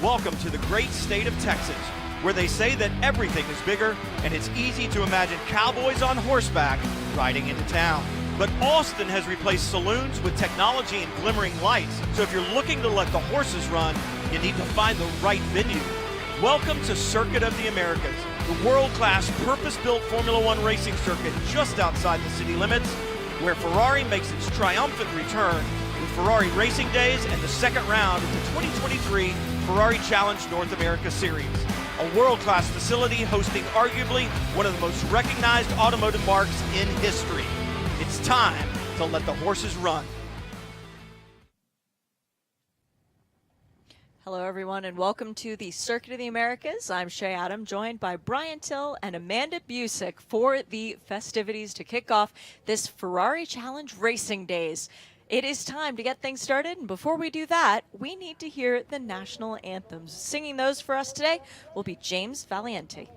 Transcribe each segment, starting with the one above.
Welcome to the great state of Texas, where they say that everything is bigger and it's easy to imagine cowboys on horseback riding into town. But Austin has replaced saloons with technology and glimmering lights, so if you're looking to let the horses run, you need to find the right venue. Welcome to Circuit of the Americas, the world-class purpose-built Formula One racing circuit just outside the city limits, where Ferrari makes its triumphant return with Ferrari Racing Days and the second round of the 2023 Ferrari Challenge North America Series. A world-class facility hosting arguably one of the most recognized automotive marques in history. It's time to let the horses run. Hello, everyone, and welcome to the Circuit of the Americas. I'm Shay Adam, joined by Brian Till and Amanda Busick for the festivities to kick off this Ferrari Challenge Racing Days. It is time to get things started, and before we do that, we need to hear the national anthems. Singing those for us today will be James Valiente.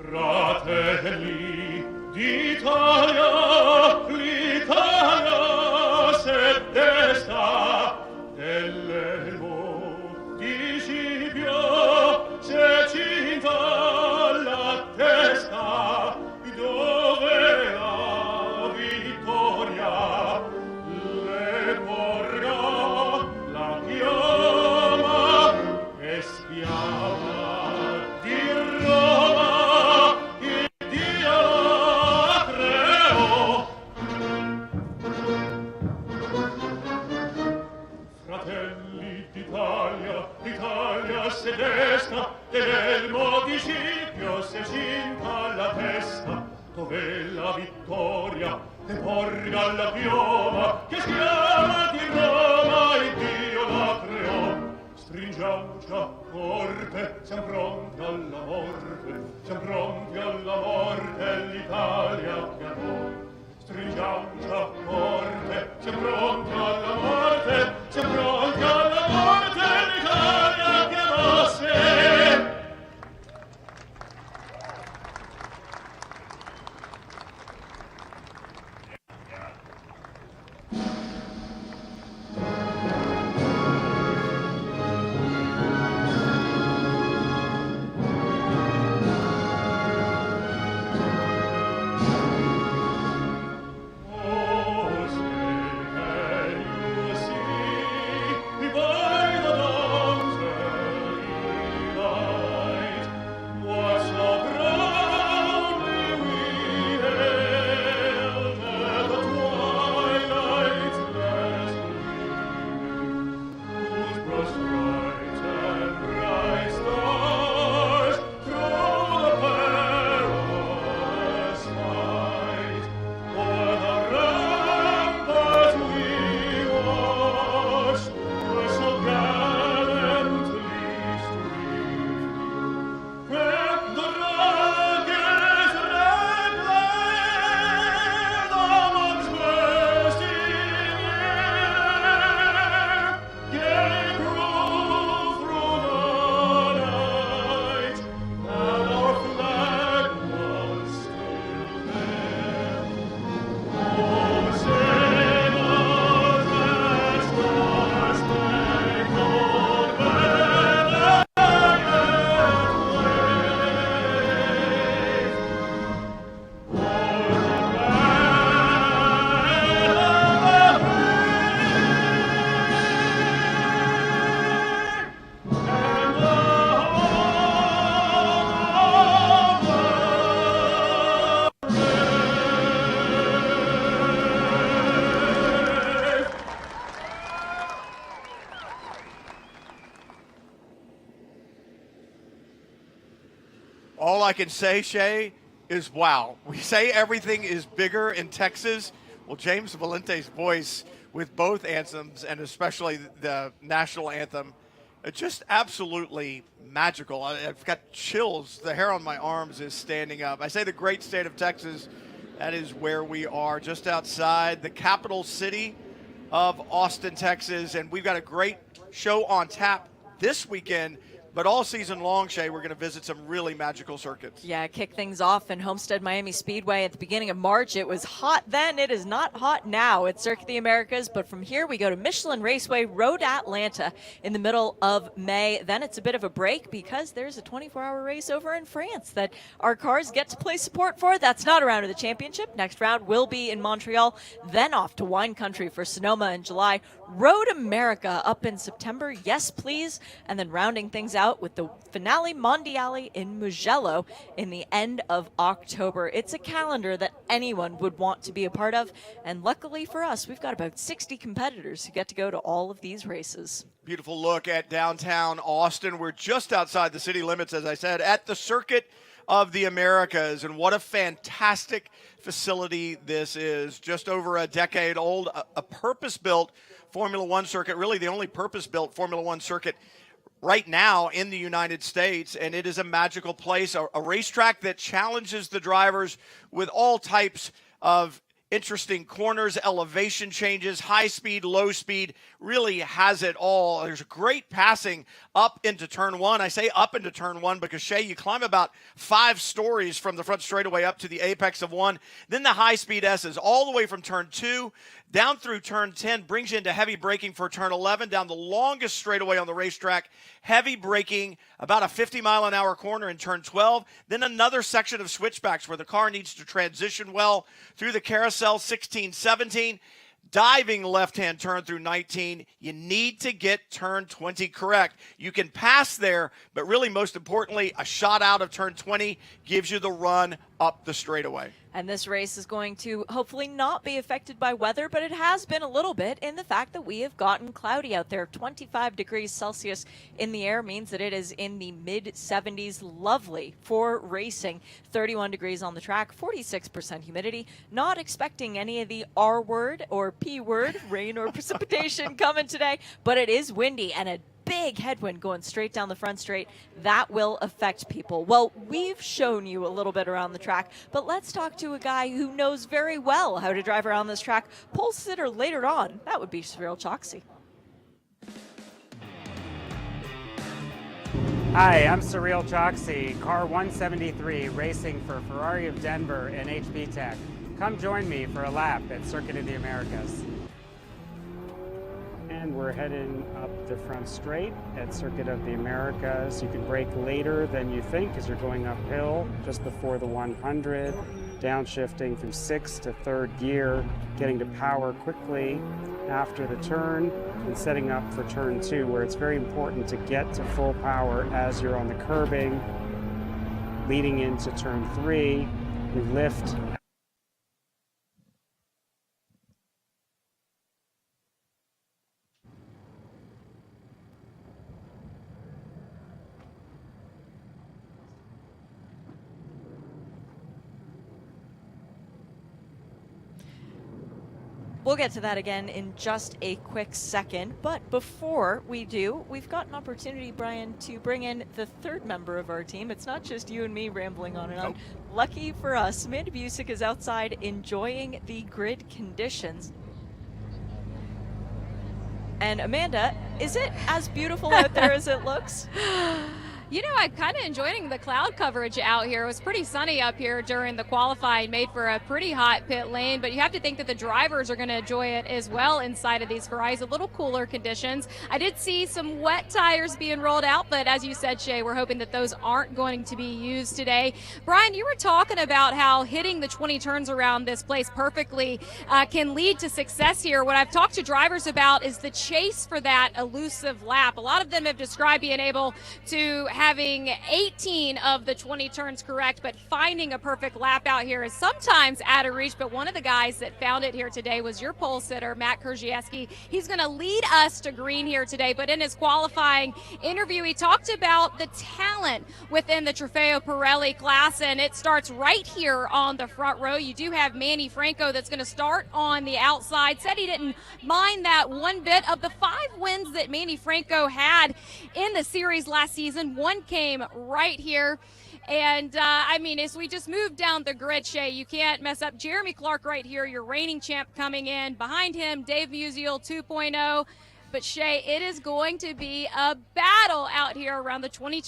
Fratelli d'Italia, l'Italia se desta, dell'elmo di Scipio se cinta la testa, dove la vittoria le porrà la chioma e spiava di Roma. L'Italia se desta, dell'elmo di Scipio se cinta la testa, dove la vittoria le porga la pioma, che schiava di Roma il Dio la creò. Stringiamoci a corte, siamo pronti alla morte, siamo pronti alla morte, l'Italia chiamò. Stringiamoci a corte, siamo pronti alla morte, siamo pronti alla morte, l'Italia chiamò sé. All I can say, Shay, is wow. We say everything is bigger in Texas. Well, James Valente's voice with both anthems, and especially the national anthem, just absolutely magical. I've got chills. The hair on my arms is standing up. I say the great state of Texas, that is where we are, just outside the capital city of Austin, Texas, and we've got a great show on tap this weekend. But all season long, Shay, we're going to visit some really magical circuits. Yeah, kick things off in Homestead Miami Speedway at the beginning of March. It was hot then. It is not hot now at Circuit of the Americas. But from here, we go to Michelin Raceway, Road Atlanta in the middle of May. Then it's a bit of a break because there's a 24-hour race over in France that our cars get to play support for. That's not a round of the championship. Next round will be in Montreal. Then off to wine country for Sonoma in July. Road America up in September. Yes, please. And then rounding things out with the Finale Mondiale in Mugello in the end of October. It's a calendar that anyone would want to be a part of, and luckily for us, we've got about 60 competitors who get to go to all of these races. Beautiful look at downtown Austin. We're just outside the city limits, as I said, at the Circuit of the Americas, and what a fantastic facility this is. Just over a decade old, a purpose-built Formula One circuit, really the only purpose-built Formula One circuit right now in the United States, and it is a magical place, a racetrack that challenges the drivers with all types of interesting corners, elevation changes, high speed, low speed, really has it all. There's great passing up into turn one. I say up into turn one because, Shay, you climb about 5 stories from the front straightaway up to the apex of one. Then the high speed S's all the way from turn 2 down through turn 10 brings you into heavy braking for turn 11, down the longest straightaway on the racetrack, heavy braking, about a 50-mile-an-hour corner in turn 12, then another section of switchbacks where the car needs to transition well through the carousel, 16, 17, diving left-hand turn through 19. You need to get turn 20 correct. You can pass there, but really most importantly, a shot out of turn 20 gives you the run up the straightaway. And this race is going to hopefully not be affected by weather, but it has been a little bit in the fact that we have gotten cloudy out there. 25 degrees Celsius in the air means that it is in the mid-70s. Lovely for racing. 31 degrees on the track, 46% humidity. Not expecting any of the R word or P word, rain or precipitation coming today, but it is windy and a big headwind going straight down the front straight. That will affect people. Well, we've shown you a little bit around the track, but let's talk to a guy who knows very well how to drive around this track. Pole sitter later on, that would be Cyril Choksi. Hi, I'm Cyril Choksi, car 173, racing for Ferrari of Denver and HP Tech. Come join me for a lap at Circuit of the Americas. And we're heading up the front straight at Circuit of the Americas. You can brake later than you think as you're going uphill just before the 100, downshifting from 6th to 3rd gear, getting to power quickly after the turn and setting up for turn 2, where it's very important to get to full power as you're on the curbing. Leading into turn 3, we lift. We'll get to that again in just a quick second, but before we do, we've got an opportunity, Brian, to bring in the 3rd member of our team. It's not just you and me rambling on and on. Nope. Lucky for us, Amanda Busick is outside enjoying the grid conditions. And Amanda, is it as beautiful out there as it looks? You know, I'm kind of enjoying the cloud coverage out here. It was pretty sunny up here during the qualifying, made for a pretty hot pit lane, but you have to think that the drivers are going to enjoy it as well inside of these Ferraris. A little cooler conditions. I did see some wet tires being rolled out, but as you said, Shay, we're hoping that those aren't going to be used today. Brian, you were talking about how hitting the 20 turns around this place perfectly can lead to success here. What I've talked to drivers about is the chase for that elusive lap. A lot of them have described being able to having 18 of the 20 turns correct, but finding a perfect lap out here is sometimes out of reach. But one of the guys that found it here today was your pole sitter, Matt Krzyzewski. He's going to lead us to green here today, but in his qualifying interview, he talked about the talent within the Trofeo Pirelli class, and it starts right here on the front row. You do have Manny Franco that's going to start on the outside. Said he didn't mind that one bit. Of the 5 wins that Manny Franco had in the series last season, one came right here. And, I mean, as we just move down the grid, Shay, you can't mess up. Jeremy Clark right here, your reigning champ coming in. Behind him, Dave Musial 2.0. But, Shay, it is going to be a battle out here around the 20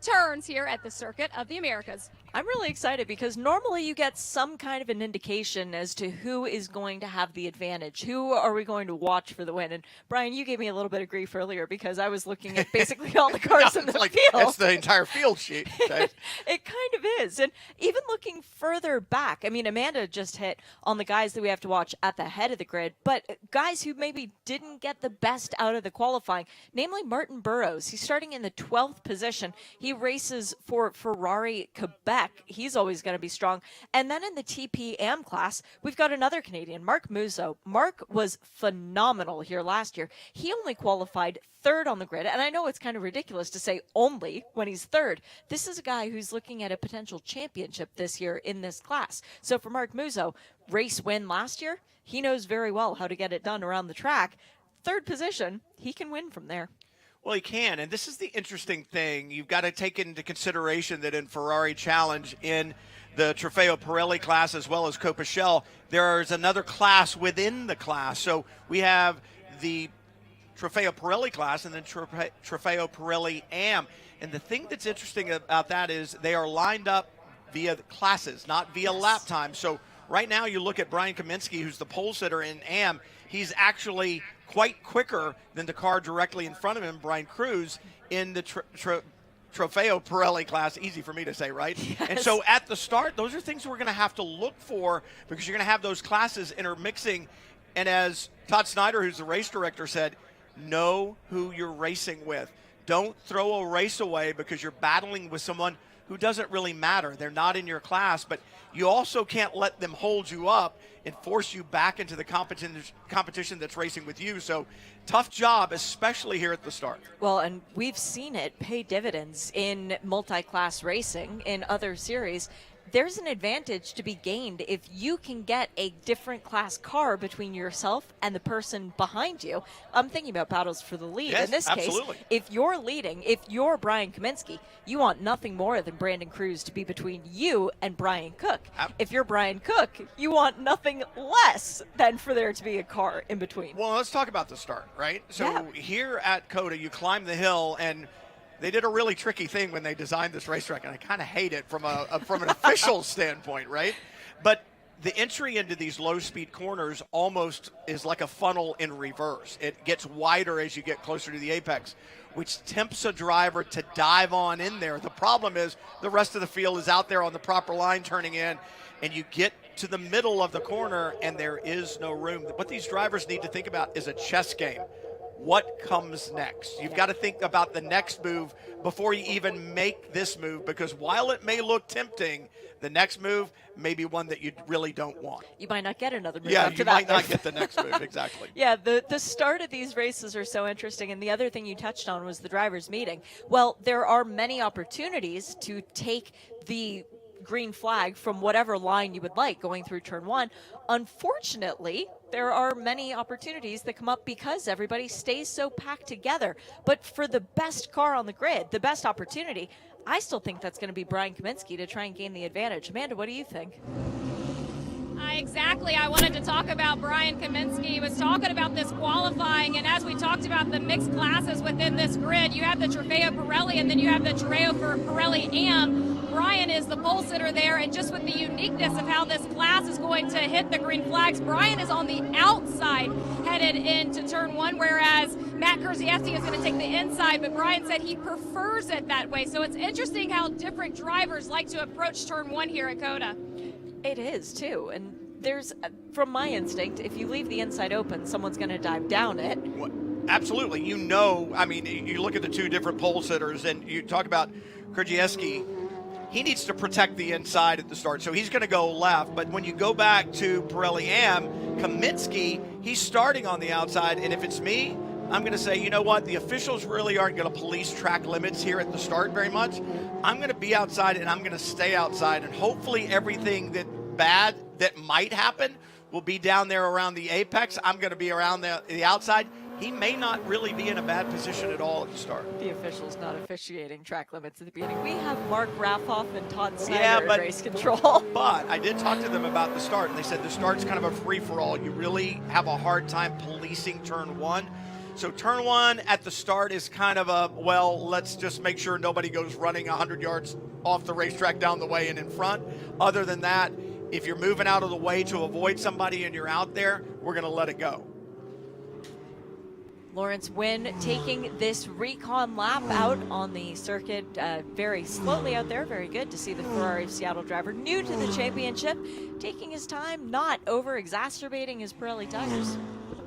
turns here at the Circuit of the Americas. I'm really excited because normally you get some kind of an indication as to who is going to have the advantage. Who are we going to watch for the win? And Brian, you gave me a little bit of grief earlier because I was looking at basically all the cars in the field. It's the entire field sheet. Okay? It kind of is. And even looking further back, I mean, Amanda just hit on the guys that we have to watch at the head of the grid, but guys who maybe didn't get the best out of the qualifying, namely Martin Burrows. He's starting in the 12th position. He races for Ferrari Quebec. He's always going to be strong. And then in the TPM class, we've got another Canadian, Mark Musso. Mark was phenomenal here last year. He only qualified 3rd on the grid. And I know it's kind of ridiculous to say only when he's 3rd. This is a guy who's looking at a potential championship this year in this class. So for Mark Musso, race win last year, he knows very well how to get it done around the track. 3rd position, he can win from there. Well, he can, and this is the interesting thing. You've got to take into consideration that in Ferrari Challenge, in the Trofeo Pirelli class as well as Copa Shell, there's another class within the class. So we have the Trofeo Pirelli class and then Trofeo Pirelli AM. And the thing that's interesting about that is they are lined up via classes, not via lap time. So right now you look at Brian Kaminsky, who's the pole sitter in AM. He's actually quite quicker than the car directly in front of him, Brian Cruz, in the Trofeo Pirelli class. Easy for me to say, right? Yes. And so at the start, those are things we're going to have to look for because you're going to have those classes intermixing. And as Todd Snyder, who's the race director, said, know who you're racing with. Don't throw a race away because you're battling with someone who doesn't really matter. They're not in your class, but you also can't let them hold you up and force you back into the competition that's racing with you. So tough job, especially here at the start. Well, and we've seen it pay dividends in multi-class racing in other series. There's an advantage to be gained if you can get a different class car between yourself and the person behind you. I'm thinking about battles for the lead. Yes, in this absolutely. case, if you're leading, if you're Brian Kaminsky, you want nothing more than Brandon Cruz to be between you and Brian Cook. If you're Brian Cook, you want nothing less than for there to be a car in between. Well, let's talk about the start, right? So Yeah. Here at Cota, you climb the hill, and they did a really tricky thing when they designed this racetrack, and I kind of hate it from an official standpoint, right? But the entry into these low-speed corners almost is like a funnel in reverse. It gets wider as you get closer to the apex, which tempts a driver to dive on in there. The problem is the rest of the field is out there on the proper line turning in, and you get to the middle of the corner, and there is no room. What these drivers need to think about is a chess game. What comes next? You've got to think about the next move before you even make this move, because while it may look tempting, the next move may be one that you really don't want. You might not get another move Yeah, after you that. might not get the next move, exactly. Yeah, the start of these races are so interesting. And the other thing you touched on was the drivers' meeting. Well, there are many opportunities to take the green flag from whatever line you would like going through turn 1. Unfortunately, there are many opportunities that come up because everybody stays so packed together. But for the best car on the grid, the best opportunity, I still think that's going to be Brian Kaminsky to try and gain the advantage. Amanda, what do you think? Exactly. I wanted to talk about Brian Kaminsky. He was talking about this qualifying, and as we talked about the mixed classes within this grid, you have the Trofeo Pirelli and then you have the Trofeo Pirelli AM. Brian is the pole sitter there, and just with the uniqueness of how this class is going to hit the green flags, Brian is on the outside headed into turn 1, whereas Matt Krzyzewski is going to take the inside, but Brian said he prefers it that way. So it's interesting how different drivers like to approach turn 1 here at Cota. It is, too. And there's, from my instinct, if you leave the inside open, someone's going to dive down it. Absolutely. You know, I mean, you look at the two different pole sitters, and you talk about Krzyzewski. He needs to protect the inside at the start, so he's going to go left. But when you go back to Pirelli Kaminsky, he's starting on the outside, and if it's me, I'm going to say, you know what, the officials really aren't going to police track limits here at the start very much. I'm going to be outside, and I'm going to stay outside, and hopefully everything bad that might happen will be down there around the apex. I'm going to be around the outside. He may not really be in a bad position at all at the start. The officials not officiating track limits at the beginning. We have Mark Raffoff and Todd Snyder in race control. But I did talk to them about the start, and they said the start's kind of a free-for-all. You really have a hard time policing turn one. So turn one at the start is kind of a, well, let's just make sure nobody goes running 100 yards off the racetrack down the way and in front. Other than that, if you're moving out of the way to avoid somebody and you're out there, we're going to let it go. Lawrence Wynn taking this recon lap out on the circuit very slowly out there. Very good to see the Ferrari Seattle driver, new to the championship, taking his time, not over-exacerbating his Pirelli tires.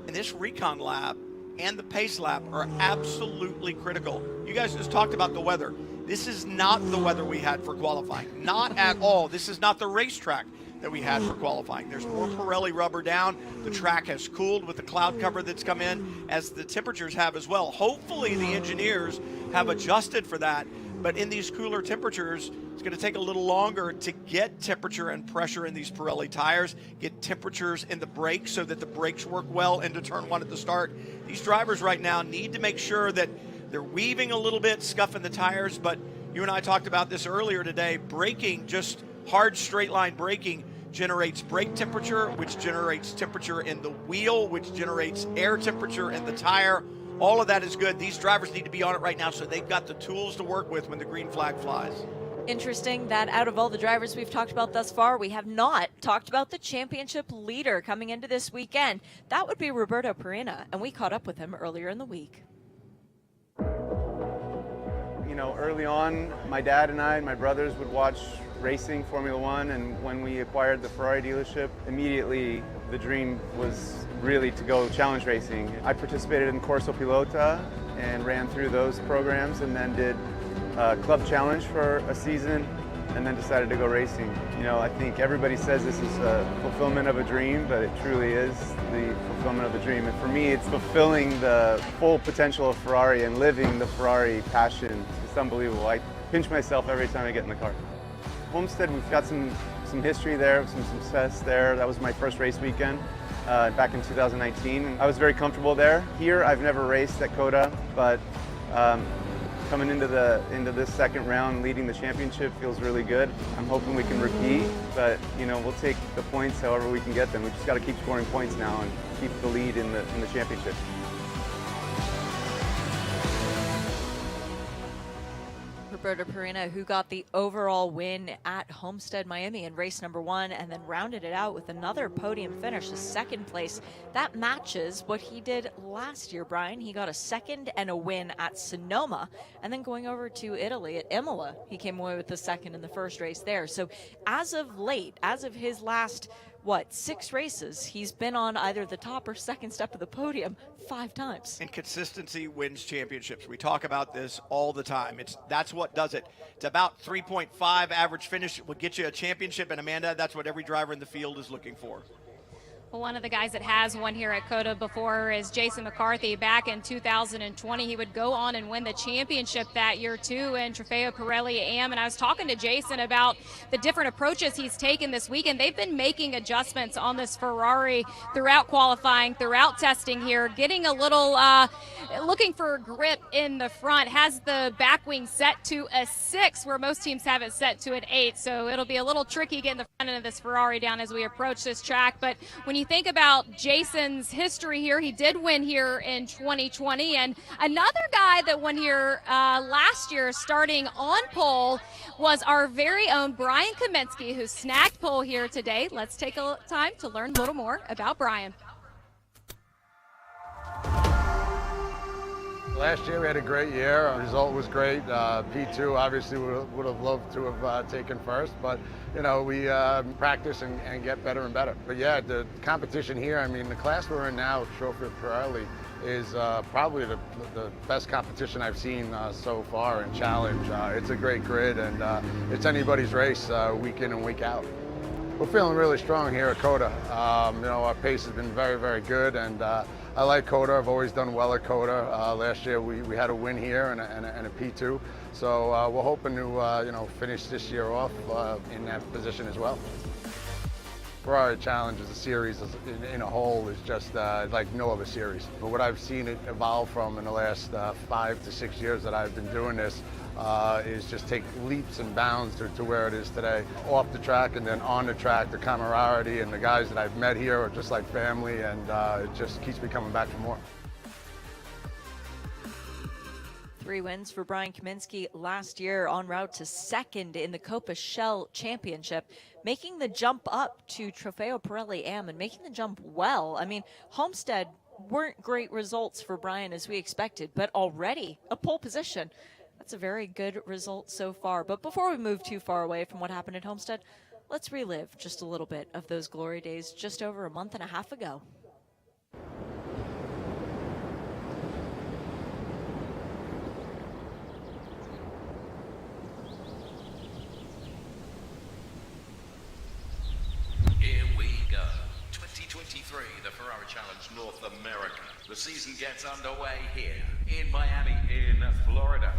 And this recon lap and the pace lap are absolutely critical. You guys just talked about the weather. This is not the weather we had for qualifying. Not at all. This is not the racetrack that we had for qualifying. There's more Pirelli rubber down. The track has cooled with the cloud cover that's come in, as the temperatures have as well. Hopefully the engineers have adjusted for that, but in these cooler temperatures, it's going to take a little longer to get temperature and pressure in these Pirelli tires, get temperatures in the brakes so that the brakes work well into turn one at the start. These drivers right now need to make sure that they're weaving a little bit, scuffing the tires, but you and I talked about this earlier today. Braking, just hard straight line braking, generates brake temperature, which generates temperature in the wheel, which generates air temperature in the tire. All of that is good. These drivers need to be on it right now so they've got the tools to work with when the green flag flies. Interesting that out of all the drivers we've talked about thus far, we have not talked about the championship leader coming into this weekend. That would be Roberto Perina, and we caught up with him earlier in the week. You know, early on, my dad and I and my brothers would watch racing, Formula One, and when we acquired the Ferrari dealership, immediately the dream was really to go challenge racing. I participated in Corso Pilota and ran through those programs, and then did Club Challenge for a season, and then decided to go racing. You know, I think everybody says this is a fulfillment of a dream, but it truly is the fulfillment of the dream. And for me, it's fulfilling the full potential of Ferrari and living the Ferrari passion. It's unbelievable. I pinch myself every time I get in the car. Homestead, we've got some history there, some success there. That was my first race weekend back in 2019. I was very comfortable there. Here, I've never raced at Cota, but coming into this second round, leading the championship feels really good. I'm hoping we can repeat, but you know, we'll take the points however we can get them. We just got to keep scoring points now and keep the lead in the championship. Roberto Perina, who got the overall win at Homestead, Miami in race number one, and then rounded it out with another podium finish, a second place. That matches what he did last year, Brian. He got a second and a win at Sonoma, and then going over to Italy at Imola, he came away with the second in the first race there. So as of late, as of his last, 6 races, he's been on either the top or second step of the podium 5 times. And consistency wins championships. We talk about this all the time. That's what does it. It's about 3.5 average finish will get you a championship, and Amanda, that's what every driver in the field is looking for. Well, one of the guys that has won here at Cota before is Jason McCarthy. Back in 2020, he would go on and win the championship that year too in Trofeo Pirelli AM. And I was talking to Jason about the different approaches he's taken this weekend. They've been making adjustments on this Ferrari throughout qualifying, throughout testing here, getting a little looking for grip in the front. Has the back wing set to a 6 where most teams have it set to an 8. So it'll be a little tricky getting the front end of this Ferrari down as we approach this track. But when you think about Jason's history here, he did win here in 2020, and another guy that won here last year starting on pole was our very own Brian Kaminsky, who snagged pole here today. Let's take a time to learn a little more about Brian. Last year we had a great year. Our result was great. P2 obviously would have loved to have taken first, but you know, we practice and get better and better. But yeah, the competition here, I mean, the class we're in now, Trofeo Pirelli, is probably the best competition I've seen so far in Challenge. It's a great grid, and it's anybody's race week in and week out. We're feeling really strong here at Cota. Our pace has been very, very good, and I like Cota. I've always done well at Cota. Last year we had a win here and a P2, so we're hoping to finish this year off in that position as well. Ferrari Challenge as a series in a whole is just like no other series. But what I've seen it evolve from in the last 5 to 6 years that I've been doing this is just take leaps and bounds to where it is today. Off the track and then on the track, the camaraderie and the guys that I've met here are just like family, and it just keeps me coming back for more. 3 wins for Brian Kaminsky last year, en route to second in the Copa Shell Championship, making the jump up to Trofeo Pirelli Am and making the jump well. I mean, Homestead weren't great results for Brian as we expected, but already a pole position. That's a very good result so far. But before we move too far away from what happened at Homestead, let's relive just a little bit of those glory days just over a month and a half ago. Here we go. 2023, the Ferrari Challenge North America. The season gets underway here in Miami, in Florida.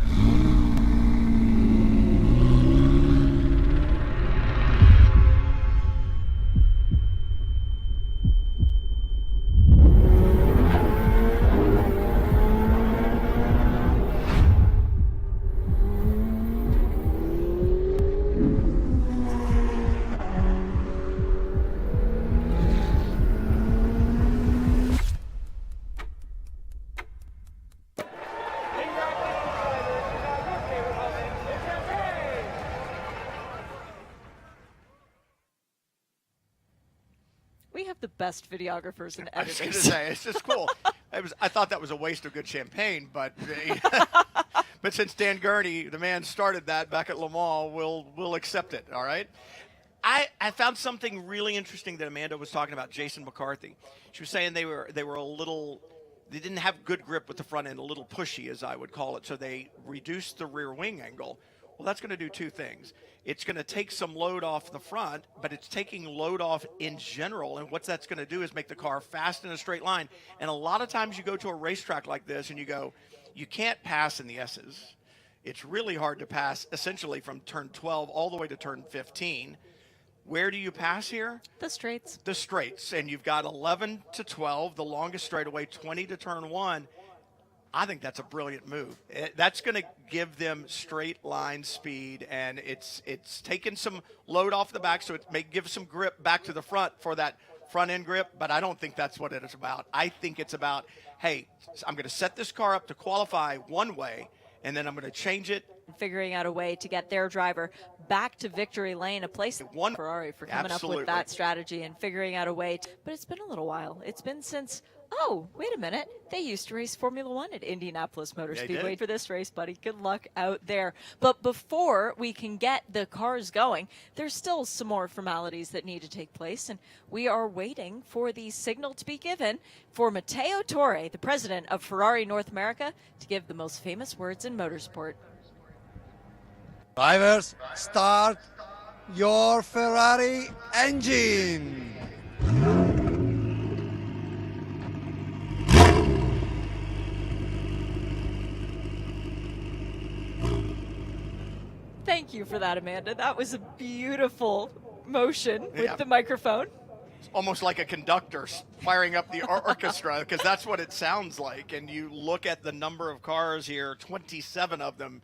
We have the best videographers and I was editors. going to say, it's just cool. I thought that was a waste of good champagne, but but since Dan Gurney, the man, started that back at Le Mans, we'll accept it. All right. I found something really interesting that Amanda was talking about. Jason McCarthy. She was saying they were a little. They didn't have good grip with the front end, a little pushy, as I would call it. So they reduced the rear wing angle. Well, that's going to do 2 things. It's going to take some load off the front, but it's taking load off in general. And what that's going to do is make the car fast in a straight line. And a lot of times you go to a racetrack like this and you go, you can't pass in the S's. It's really hard to pass essentially from turn 12 all the way to turn 15. Where do you pass here? The straights. The straights. And you've got 11 to 12, the longest straightaway, 20 to turn 1. I think that's a brilliant move. That's going to give them straight line speed, and it's taken some load off the back, so it may give some grip back to the front for that front end grip, but I don't think that's what it is about. I think it's about, hey, I'm going to set this car up to qualify one way, and then I'm going to change it. Figuring out a way to get their driver back to victory lane, a place one Ferrari for coming up with that strategy and figuring out a way. But it's been a little while. It's been since, oh, wait a minute. They used to race Formula One at Indianapolis Motor Speedway for this race, buddy. Good luck out there. But before we can get the cars going, there's still some more formalities that need to take place. And we are waiting for the signal to be given for Matteo Torre, the president of Ferrari North America, to give the most famous words in motorsport. Drivers, start your Ferrari engine. Thank you for that, Amanda. That was a beautiful motion with the microphone. It's almost like a conductor firing up the orchestra, because that's what it sounds like. And you look at the number of cars here, 27 of them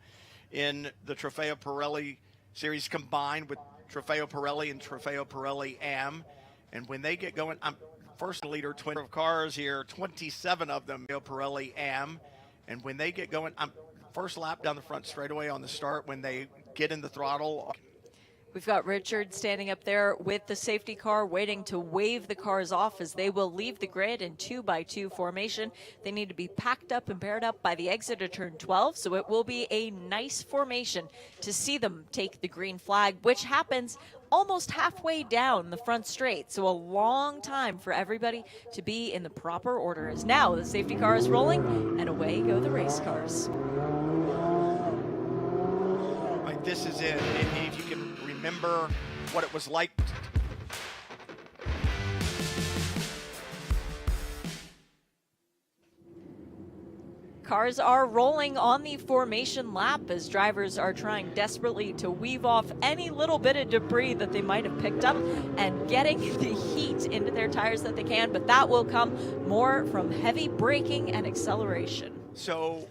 in the Trofeo Pirelli series combined with Trofeo Pirelli and Trofeo Pirelli Am. And when they get going, I'm first leader, 20 of cars here, 27 of them, Pirelli Am. And when they get going, I'm first lap down the front straightaway on the start when they get in the throttle. We've got Richard standing up there with the safety car waiting to wave the cars off as they will leave the grid in 2x2 formation. They need to be packed up and paired up by the exit of turn 12, so it will be a nice formation to see them take the green flag, which happens almost halfway down the front straight. So a long time for everybody to be in the proper order. As now the safety car is rolling and away go the race cars. Right, this is it. And if you can remember what it was like. Cars are rolling on the formation lap as drivers are trying desperately to weave off any little bit of debris that they might have picked up and getting the heat into their tires that they can, but that will come more from heavy braking and acceleration. So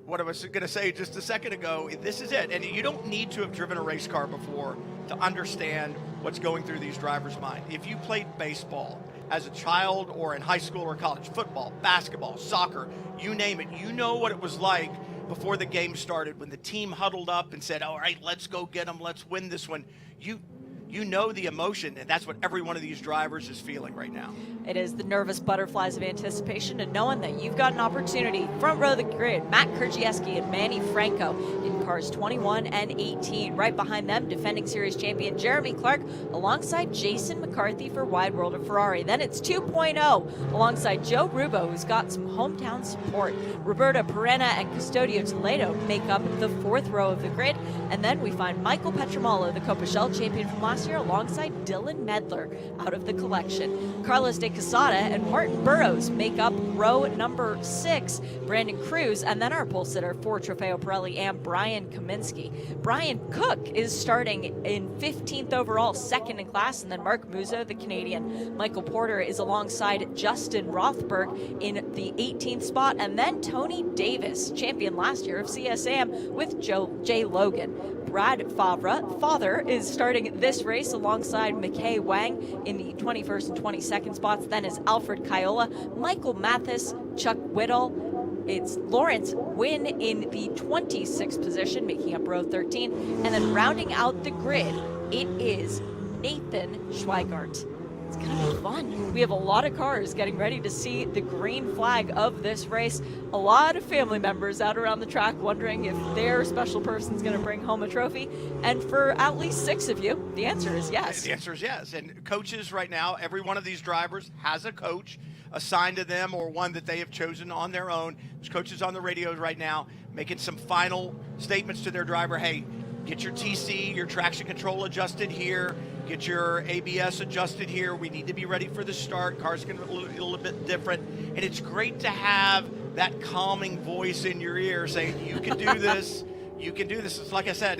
what I was going to say just a second ago, this is it. And you don't need to have driven a race car before to understand what's going through these drivers' mind. If you played baseball as a child or in high school or college, football, basketball, soccer, you name it, you know what it was like before the game started when the team huddled up and said, all right, let's go get them, let's win this one. You know the emotion, and that's what every one of these drivers is feeling right now. It is the nervous butterflies of anticipation and knowing that you've got an opportunity. Front row of the grid, Matt Kurgieski and Manny Franco in cars 21 and 18. Right behind them, defending series champion Jeremy Clark alongside Jason McCarthy for Wide World of Ferrari. Then it's 2.0 alongside Joe Rubo, who's got some hometown support. Roberto Perena and Custodio Toledo make up the fourth row of the grid. And then we find Michael Petramalo, the Copa Shell champion from last year, alongside Dylan Medler out of the collection. Carlos de Quesada and Martin Burrows make up row number 6. Brandon Cruz, and then our pole sitter for Trofeo Pirelli and Brian Kaminsky. Brian Cook is starting in 15th overall, second in class, and then Mark Muzo, the Canadian. Michael Porter is alongside Justin Rothberg in the 18th spot, and then Tony Davis, champion last year of CSAM, with Jay Logan. Brad Father is starting this race alongside McKay Wang in the 21st and 22nd spots. Then is Alfred Kaiola, Michael Mathis, Chuck Whittle. It's Lawrence Wynn in the 26th position, making up row 13. And then rounding out the grid, it is Nathan Schweigart. It's going to be fun. We have a lot of cars getting ready to see the green flag of this race. A lot of family members out around the track wondering if their special person's going to bring home a trophy. And for at least 6 of you, the answer is yes. The answer is yes. And coaches right now, every one of these drivers has a coach assigned to them or one that they have chosen on their own. There's coaches on the radios right now making some final statements to their driver. Hey, get your TC, your traction control adjusted here. Get your ABS adjusted here. We need to be ready for the start. Cars can be a little bit different. And it's great to have that calming voice in your ear saying, you can do this, you can do this. It's like I said,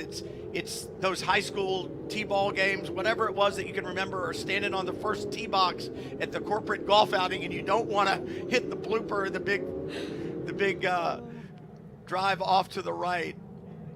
it's those high school T-ball games, whatever it was that you can remember, or standing on the first tee box at the corporate golf outing and you don't want to hit the blooper, the big drive off to the right.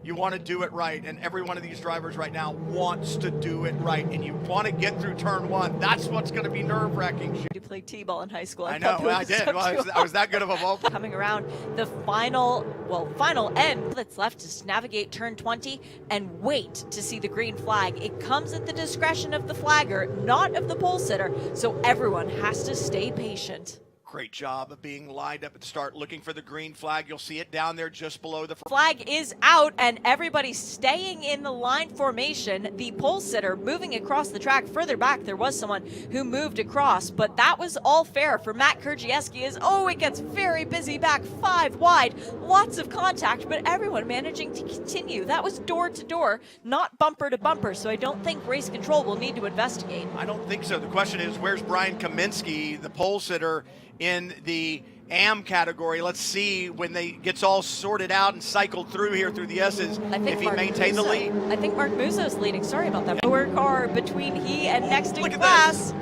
You want to do it right, and every one of these drivers right now wants to do it right, and you want to get through turn 1. That's what's going to be nerve-wracking. You played T-ball in high school. I know, I did. Well, I was that good of a ball player. Coming around the final end that's left is to navigate turn 20 and wait to see the green flag. It comes at the discretion of the flagger, not of the pole sitter, so everyone has to stay patient. Great job of being lined up at the start, looking for the green flag. You'll see it down there just below the flag is out, and everybody's staying in the line formation. The pole sitter moving across the track. Further back, there was someone who moved across, but that was all fair for Matt Kurgieski. It gets very busy back 5 wide. Lots of contact, but everyone managing to continue. That was door to door, not bumper to bumper, so I don't think race control will need to investigate. I don't think so. The question is, where's Brian Kaminsky, the pole sitter, in the AM category? Let's see when they gets all sorted out and cycled through here through the S's, if he maintained the lead. I think Mark Muzo's leading. Sorry about that. Lower car between he and next in class.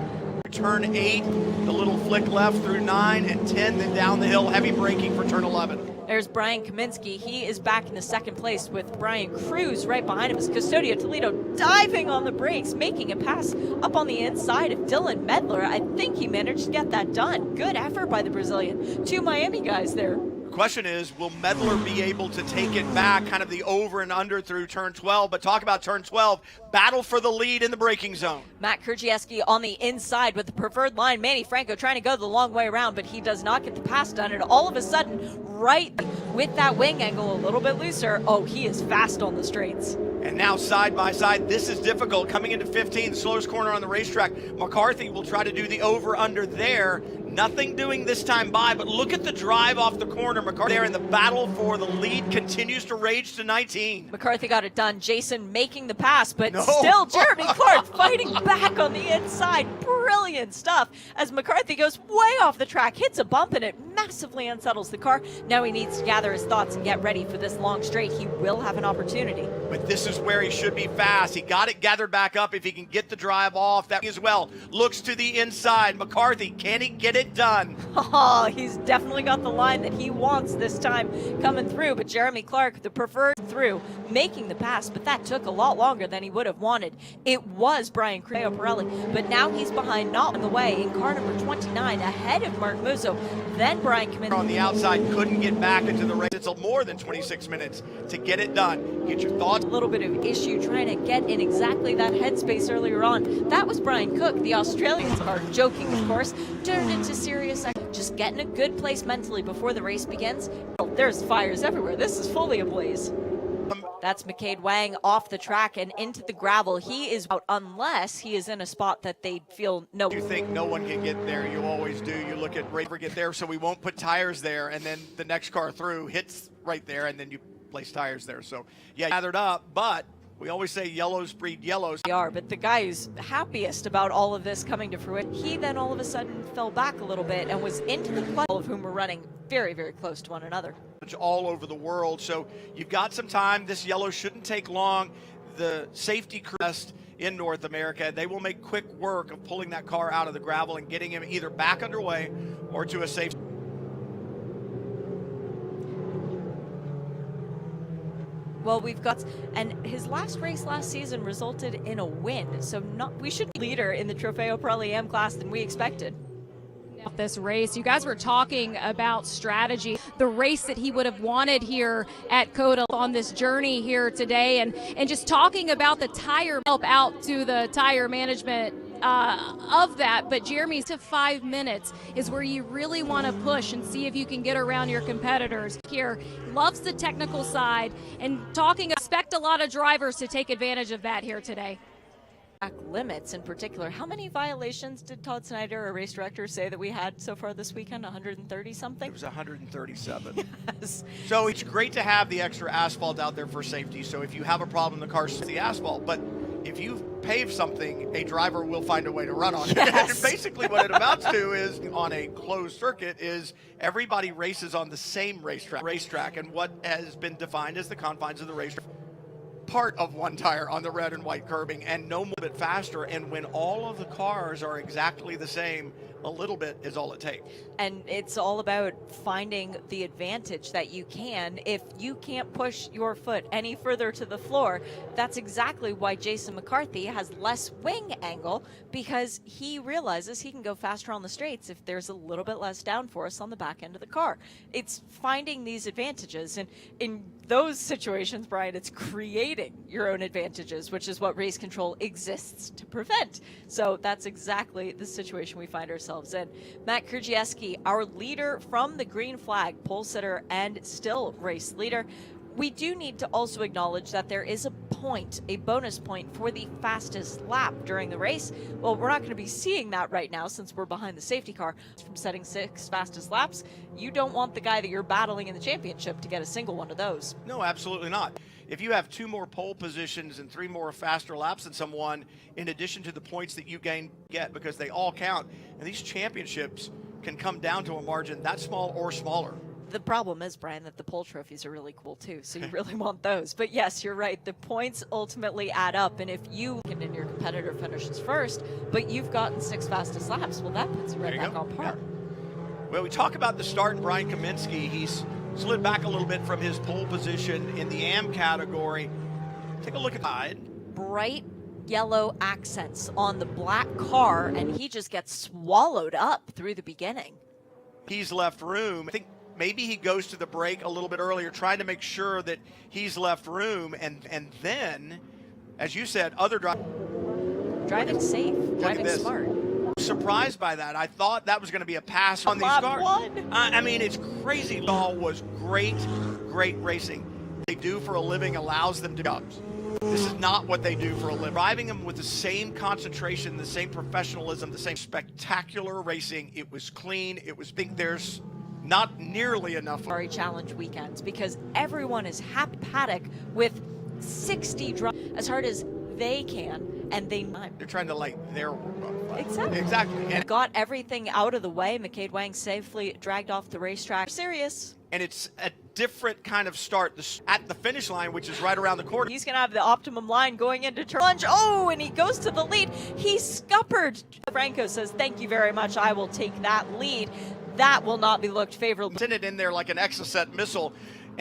Turn 8, the little flick left through 9 and 10, then down the hill, heavy braking for turn 11. There's Brian Kaminsky. He is back in the second place with Brian Cruz right behind him as Custodio Toledo diving on the brakes, making a pass up on the inside of Dylan Medler. I think he managed to get that done. Good effort by the Brazilian. 2 Miami guys there. Question is, will Medler be able to take it back, kind of the over and under through turn 12? But talk about turn 12, battle for the lead in the braking zone. Matt Krzyzewski on the inside with the preferred line. Manny Franco trying to go the long way around, but he does not get the pass done. And all of a sudden, right with that wing angle a little bit looser, oh, he is fast on the straights. And now side by side, this is difficult. Coming into 15, the slowest corner on the racetrack. McCarthy will try to do the over-under there. Nothing doing this time by, but look at the drive off the corner. McCarthy there, and the battle for the lead continues to rage to 19. McCarthy got it done. Jason making the pass, but still Jeremy Clark fighting back on the inside. Brilliant stuff as McCarthy goes way off the track, hits a bump, and it massively unsettles the car. Now he needs to gather his thoughts and get ready for this long straight. He will have an opportunity. But this is where he should be fast. He got it gathered back up. If he can get the drive off, that as well. Looks to the inside. McCarthy, can he get it done? Oh, he's definitely got the line that he wants this time coming through. But Jeremy Clark, the preferred through, making the pass, but that took a lot longer than he would have wanted. It was Brian Trofeo Pirelli, but now he's behind, not on the way, in car number 29, ahead of Mark Musso. Then Brian Kaminsky on the outside, couldn't get back into the race. It's more than 26 minutes to get it done. Get your thoughts. A little bit of issue trying to get in exactly that headspace earlier on. That was Brian Cook, the Australian's car, joking of course, turned into serious action. Just getting a good place mentally before the race begins. There's fires everywhere. This is fully ablaze. That's McCade Wang off the track and into the gravel. He is out unless he is in a spot that they feel no. You think no one can get there, you always do. You look at Raver get there, so we won't put tires there, and then the next car through hits right there, and then you place tires there. So, yeah, gathered up, but we always say yellows breed yellows. They are, but the guy who's happiest about all of this coming to fruition, he then all of a sudden fell back a little bit and was into the clutch, all of whom were running very, very close to one another. All over the world, so you've got some time. This yellow shouldn't take long. The safety crest in North America, they will make quick work of pulling that car out of the gravel and getting him either back underway or to a safe. Well, we've got, and his last race last season resulted in a win, so we should be leader in the Trofeo Pirelli M class than we expected. This race, you guys were talking about strategy, the race that he would have wanted here at Cota on this journey here today, and just talking about the tire help out to the tire management of that. But Jeremy, to 5 minutes is where you really want to push and see if you can get around your competitors here. Loves the technical side, and expect a lot of drivers to take advantage of that here today. Limits in particular. How many violations did Todd Snyder, our race director, say that we had so far this weekend? 130 something? It was 137. Yes. So it's great to have the extra asphalt out there for safety. So if you have a problem, the car shoots the asphalt. But if you pave something, a driver will find a way to run on it. Yes. Basically what it amounts to is, on a closed circuit, is everybody races on the same racetrack, and what has been defined as the confines of the racetrack. Part of one tire on the red and white curbing, and no more bit faster. And when all of the cars are exactly the same, a little bit is all it takes. And it's all about finding the advantage that you can. If you can't push your foot any further to the floor, that's exactly why Jason McCarthy has less wing angle, because he realizes he can go faster on the straights if there's a little bit less downforce on the back end of the car. It's finding these advantages, and in those situations, Brian, it's creating your own advantages, which is what race control exists to prevent. So that's exactly the situation we find ourselves in. Matt Krzyzewski, our leader from the green flag, pole sitter and still race leader. We do need to also acknowledge that there is a point, a bonus point for the fastest lap during the race. Well, we're not going to be seeing that right now since we're behind the safety car. From setting 6 fastest laps, you don't want the guy that you're battling in the championship to get a single one of those. No, absolutely not. If you have 2 more pole positions and 3 more faster laps than someone, in addition to the points that you get, because they all count, and these championships can come down to a margin that small or smaller. The problem is, Brian, that the pole trophies are really cool too, so you really want those. But yes, you're right. The points ultimately add up, and if you and your competitor finishes first, but you've gotten 6 fastest laps, well, that puts you right back on par. Yeah. Well, we talk about the start and Brian Kaminsky. He's slid back a little bit from his pole position in the AM category. Take a look at that. Bright yellow accents on the black car, and he just gets swallowed up through the beginning. He's left room. I think maybe he goes to the brake a little bit earlier, trying to make sure that he's left room, and then, as you said, other Driving safe, driving smart. Surprised by that. I thought that was going to be a pass on these cars. I mean, it's crazy. All was great racing. They do for a living allows them to go. This is not what they do for a living. Driving them with the same concentration, the same professionalism, the same spectacular racing. It was clean. It was big. There's not nearly enough Ferrari Challenge weekends because everyone is paddock with 60 drives as hard as they can, and they're trying to light their work up. Exactly. And got everything out of the way. McCade Wang safely dragged off the racetrack. Serious. And it's a different kind of start at the finish line, which is right around the corner. He's going to have the optimum line going into turn plunge. Oh, and he goes to the lead. He scuppered. Franco says, thank you very much. I will take that lead. That will not be looked favorable. Send it in there like an Exocet missile.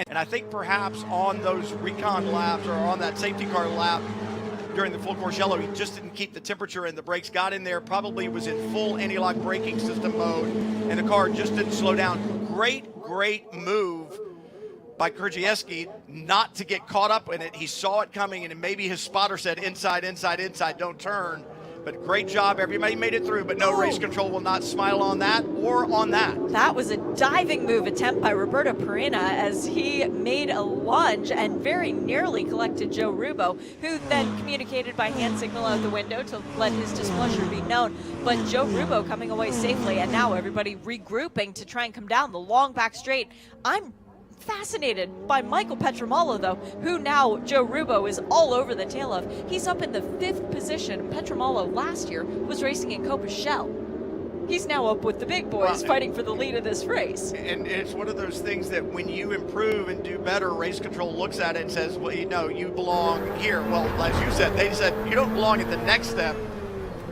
And I think perhaps on those recon laps or on that safety car lap during the full course yellow, he just didn't keep the temperature, and the brakes got in there, probably was in full anti-lock braking system mode, and the car just didn't slow down. Great move by Krzyzewski not to get caught up in it. He saw it coming, and maybe his spotter said, inside, don't turn. But great job. Everybody made it through, but no race control will not smile on that or on that. That was a diving move attempt by Roberto Perina as he made a lunge and very nearly collected Joe Rubo, who then communicated by hand signal out the window to let his displeasure be known. But Joe Rubo coming away safely, and now everybody regrouping to try and come down the long back straight. I'm fascinated by Michael Petromalo, though, who now Joe Rubo is all over the tail of. He's up in the 5th position. Petromalo last year was racing in Cota Shell. He's now up with the big boys fighting for the lead of this race. And it's one of those things that when you improve and do better, race control looks at it and says, well, you belong here. Well, as you said, they said you don't belong at the next step.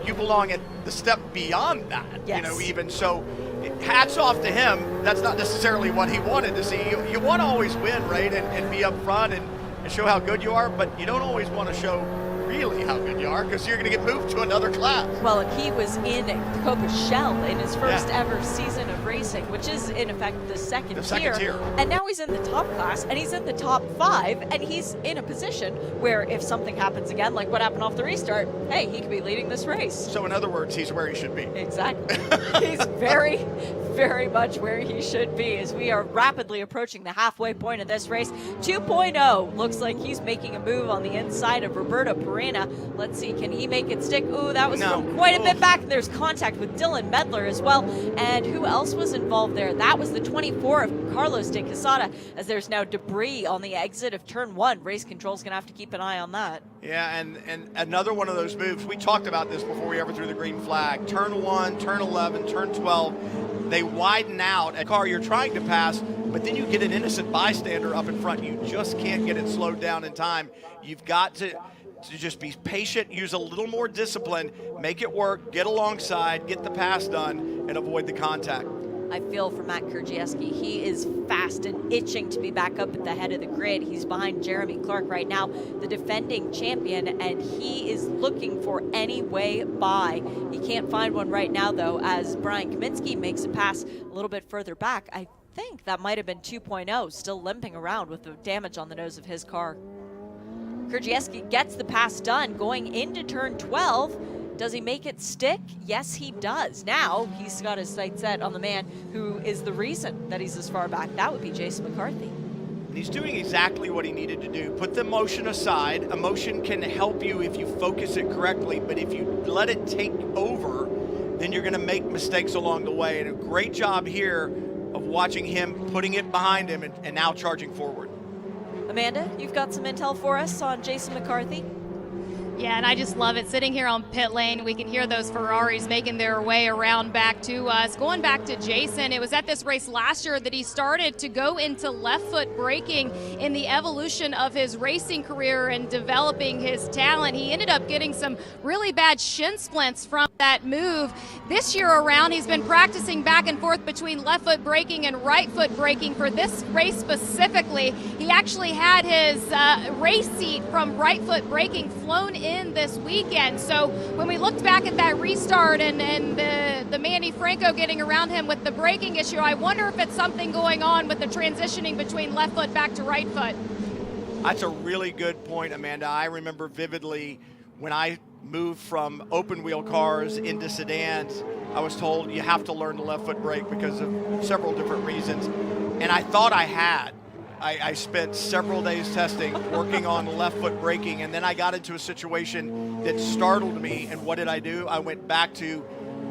You belong at the step beyond that. Yes. Even so, hats off to him. That's not necessarily what he wanted to see. You want to always win, right, and be up front and show how good you are, but you don't always want to show really how good you are because you're going to get moved to another class. Well, and he was in Cota Shell in his first ever season of racing, which is in effect the second tier. And now he's in the top class, and he's in the top 5, and he's in a position where if something happens again, like what happened off the restart, hey, he could be leading this race. So in other words, he's where he should be. Exactly. He's very much where he should be as we are rapidly approaching the halfway point of this race. 2.0 looks like he's making a move on the inside of Roberto Perina. Let's see, can he make it stick? Ooh, that was from quite a bit back. There's contact with Dylan Medler as well. And who else was involved there? That was the 24 of Carlos de Quesada, as there's now debris on the exit of turn 1. Race control's going to have to keep an eye on that. Yeah, and another one of those moves, we talked about this before we ever threw the green flag. Turn 1, turn 11, turn 12, they widen out a car you're trying to pass, but then you get an innocent bystander up in front. You just can't get it slowed down in time. You've got to just be patient, use a little more discipline, make it work, get alongside, get the pass done, and avoid the contact. I feel for Matt Krzyzewski. He is fast and itching to be back up at the head of the grid. He's behind Jeremy Clark right now, the defending champion, and he is looking for any way by. He can't find one right now, though, as Brian Kaminsky makes a pass a little bit further back. I think that might have been 2.0, still limping around with the damage on the nose of his car. Krzyzewski gets the pass done going into turn 12. Does he make it stick? Yes, he does. Now he's got his sights set on the man who is the reason that he's this far back. That would be Jason McCarthy. And he's doing exactly what he needed to do. Put the emotion aside. Emotion can help you if you focus it correctly, but if you let it take over, then you're going to make mistakes along the way. And a great job here of watching him, putting it behind him, and now charging forward. Amanda, you've got some intel for us on Jason McCarthy? Yeah, and I just love it. Sitting here on pit lane, we can hear those Ferraris making their way around back to us. Going back to Jason, it was at this race last year that he started to go into left foot braking in the evolution of his racing career and developing his talent. He ended up getting some really bad shin splints from that move. This year around, he's been practicing back and forth between left foot braking and right foot braking for this race specifically. He actually had his race seat from right foot braking flown in this weekend. So when we looked back at that restart and the Manny Franco getting around him with the braking issue, I wonder if it's something going on with the transitioning between left foot back to right foot. That's a really good point, Amanda. I remember vividly when I moved from open wheel cars into sedans, I was told you have to learn the left foot brake because of several different reasons. And I thought I had. I spent several days testing, working on left foot braking, and then I got into a situation that startled me. And what did I do? I went back to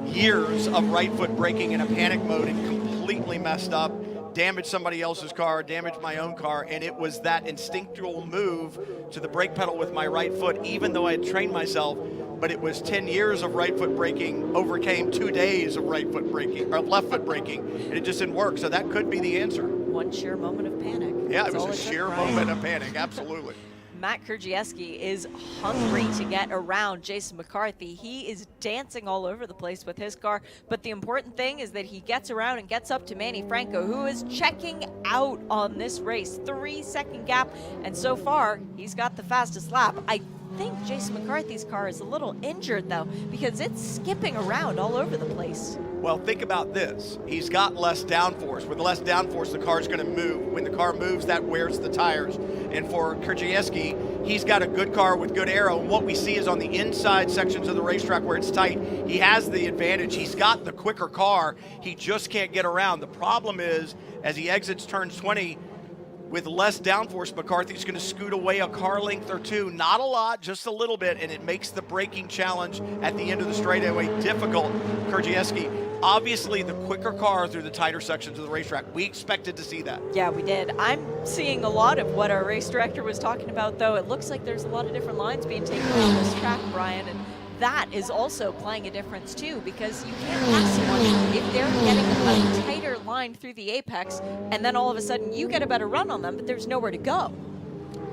years of right foot braking in a panic mode and completely messed up, damaged somebody else's car, damaged my own car, and it was that instinctual move to the brake pedal with my right foot, even though I had trained myself. But it was 10 years of right foot braking overcame 2 days of right foot braking, or left foot braking, and it just didn't work. So that could be the answer. One sheer moment of panic. Yeah, That's it all was a sheer took, moment of panic, absolutely. Matt Krzyzewski is hungry to get around Jason McCarthy. He is dancing all over the place with his car, but the important thing is that he gets around and gets up to Manny Franco, who is checking out on this race. 3-second gap, and so far, he's got the fastest lap. I think Jason McCarthy's car is a little injured, though, because it's skipping around all over the place. Well, think about this. He's got less downforce. With less downforce, the car's going to move. When the car moves, that wears the tires. And for Krzyzewski, he's got a good car with good aero. And what we see is on the inside sections of the racetrack where it's tight, he has the advantage. He's got the quicker car. He just can't get around. The problem is, as he exits turns 20, with less downforce, McCarthy's going to scoot away a car length or two. Not a lot, just a little bit, and it makes the braking challenge at the end of the straightaway difficult. Krzyzewski, obviously the quicker car through the tighter sections of the racetrack. We expected to see that. Yeah, we did. I'm seeing a lot of what our race director was talking about, though. It looks like there's a lot of different lines being taken on this track, Brian, and that is also playing a difference too, because you can't pass someone if they're getting a tighter line through the apex, and then all of a sudden you get a better run on them, but there's nowhere to go.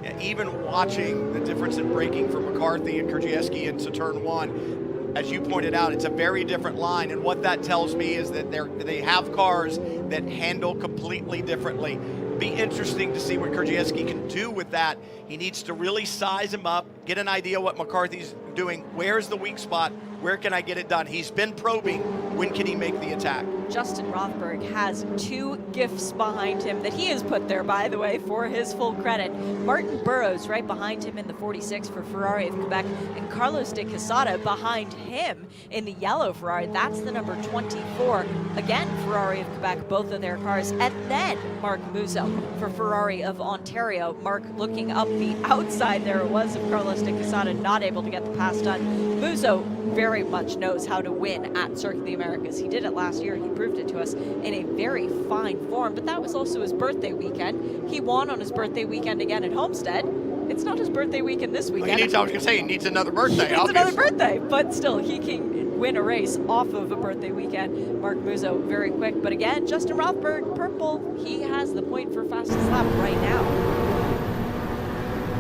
Yeah, even watching the difference in braking for McCarthy and Krzyzewski into turn 1, as you pointed out, it's a very different line, and what that tells me is that they have cars that handle completely differently. Be interesting to see what Krzyzewski can do with that. He needs to really size him up, get an idea what McCarthy's doing. Where's the weak spot? Where can I get it done? He's been probing. When can he make the attack? Justin Rothberg has 2 gifts behind him that he has put there, by the way, for his full credit. Martin Burrows right behind him in the 46 for Ferrari of Quebec, and Carlos de Quesada behind him in the yellow Ferrari. That's the number 24. Again, Ferrari of Quebec, both of their cars. And then Mark Musso for Ferrari of Ontario. Mark looking up the outside there, it was of Carlos de Quesada, not able to get the pass done. Musso very much knows how to win at Circuit of the Americas. He did it last year. He proved it to us in a very fine form, but that was also his birthday weekend. He won on his birthday weekend again at Homestead. It's not his birthday weekend this weekend. I was going to say, he needs another birthday. He needs another birthday, but still, he can win a race off of a birthday weekend. Mark Musso, very quick, but again, Justin Rothberg, purple, he has the point for fastest lap right now.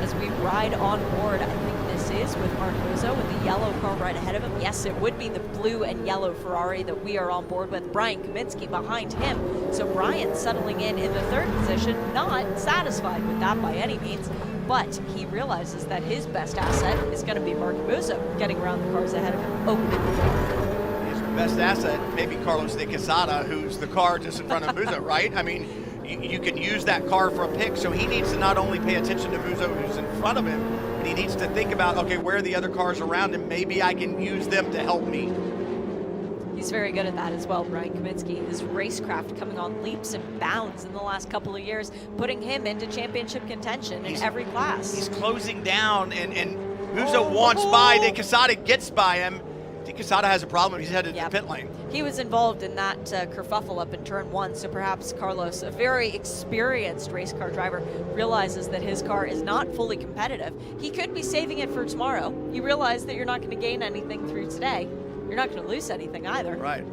As we ride on board, I think this is with Mark Musso with the yellow car right ahead of him. Yes, it would be the blue and yellow Ferrari that we are on board with. Brian Kaminsky behind him. So Brian settling in the 3rd position, not satisfied with that by any means, but he realizes that his best asset is going to be Mark Musso getting around the cars ahead of him, opening the door. His best asset, maybe Carlos de Quesada, who's the car just in front of Musso, right? I mean, you can use that car for a pick, so he needs to not only pay attention to Musso, who's in front of him, but he needs to think about, okay, where are the other cars around him? Maybe I can use them to help me. He's very good at that as well, Brian Kaminsky. His racecraft coming on leaps and bounds in the last couple of years, putting him into championship contention in every class. He's closing down, and Musso wants by. De Quesada gets by him. De Quesada has a problem. He's headed to the pit lane. He was involved in that kerfuffle up in turn 1, so perhaps Carlos, a very experienced race car driver, realizes that his car is not fully competitive. He could be saving it for tomorrow. You realize that you're not going to gain anything through today. You're not going to lose anything either. Right.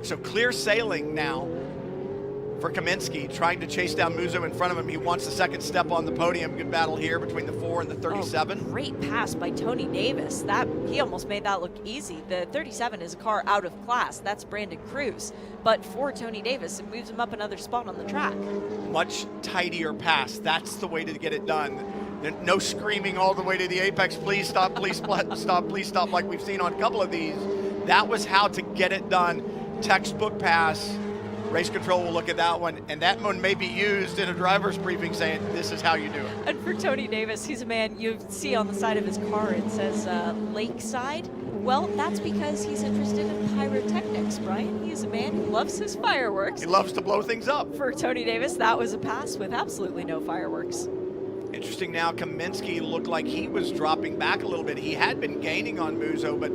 So clear sailing now for Kaminsky, trying to chase down Musso in front of him. He wants the second step on the podium. Good battle here between the 4 and the 37. Oh, great pass by Tony Davis. He almost made that look easy. The 37 is a car out of class. That's Brandon Cruz. But for Tony Davis, it moves him up another spot on the track. Much tidier pass. That's the way to get it done. No screaming all the way to the apex, please stop, stop, please stop, like we've seen on a couple of these. That was how to get it done. Textbook pass. Race control will look at that one, and that one may be used in a driver's briefing saying, this is how you do it. And for Tony Davis, he's a man you see on the side of his car, it says Lakeside. Well, that's because he's interested in pyrotechnics, Brian. He's a man who loves his fireworks. He loves to blow things up. For Tony Davis, that was a pass with absolutely no fireworks. Interesting now, Kaminsky looked like he was dropping back a little bit. He had been gaining on Muzo, but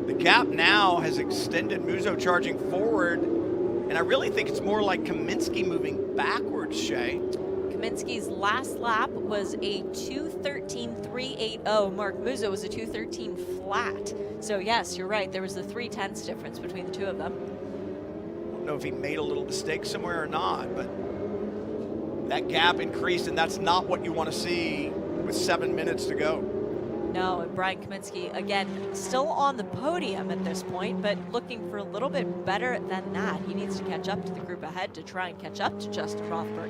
the gap now has extended. Muzo charging forward, and I really think it's more like Kaminsky moving backwards, Shay. Kaminsky's last lap was a 2:13.380. Mark Muzo was a 2:13 flat. So yes, you're right. There was a 0.3 difference between the two of them. I don't know if he made a little mistake somewhere or not, but that gap increased, and that's not what you want to see with 7 minutes to go. No, and Brian Kaminsky, again, still on the podium at this point, but looking for a little bit better than that. He needs to catch up to the group ahead to try and catch up to Justin Rothberg.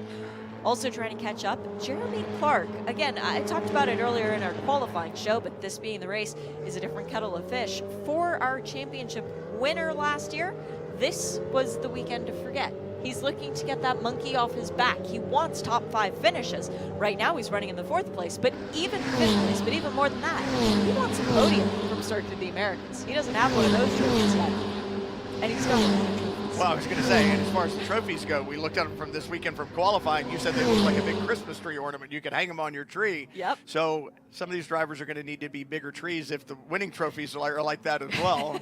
Also trying to catch up, Jeremy Clark. Again, I talked about it earlier in our qualifying show, but this being the race is a different kettle of fish. For our championship winner last year, this was the weekend to forget. He's looking to get that monkey off his back. He wants top 5 finishes. Right now he's running in the 4th place, but even 5th place, but even more than that, he wants a podium from Circuit of the Americas. He doesn't have one of those trophies yet. And he's got one of the trophies. Well, I was going to say, and as far as the trophies go, we looked at them from this weekend from qualifying. You said they look like a big Christmas tree ornament. You could hang them on your tree. Yep. So some of these drivers are going to need to be bigger trees if the winning trophies are like that as well.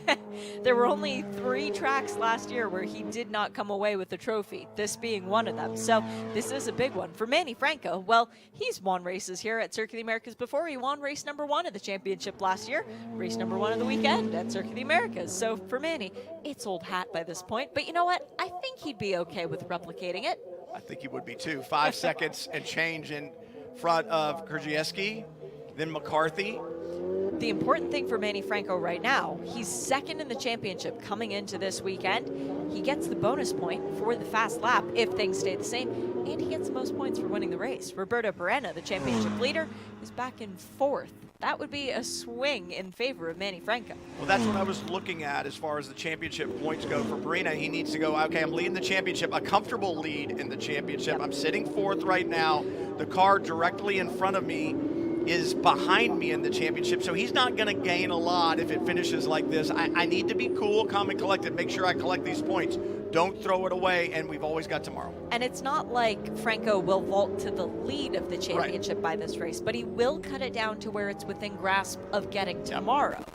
There were only 3 tracks last year where he did not come away with a trophy, this being one of them. So this is a big one. For Manny Franco, well, he's won races here at Circuit of the Americas before. He won race number 1 of the championship last year, race number 1 of the weekend at Circuit of the Americas. So for Manny, it's old hat by this point. But you know what? I think he'd be okay with replicating it. I think he would be too. 5 seconds and change in front of Krzyzewski, then McCarthy. The important thing for Manny Franco right now, he's 2nd in the championship coming into this weekend. He gets the bonus point for the fast lap if things stay the same, and he gets the most points for winning the race. Roberto Perena, the championship leader, is back in 4th. That would be a swing in favor of Manny Franco. Well, that's what I was looking at as far as the championship points go. For Perena, he needs to go, okay, I'm leading the championship, a comfortable lead in the championship. Yep. I'm sitting 4th right now. The car directly in front of me is behind me in the championship, so he's not going to gain a lot if it finishes like this. I need to be cool, calm, and collected, make sure I collect these points. Don't throw it away, and we've always got tomorrow. And it's not like Franco will vault to the lead of the championship by this race, but he will cut it down to where it's within grasp of getting tomorrow.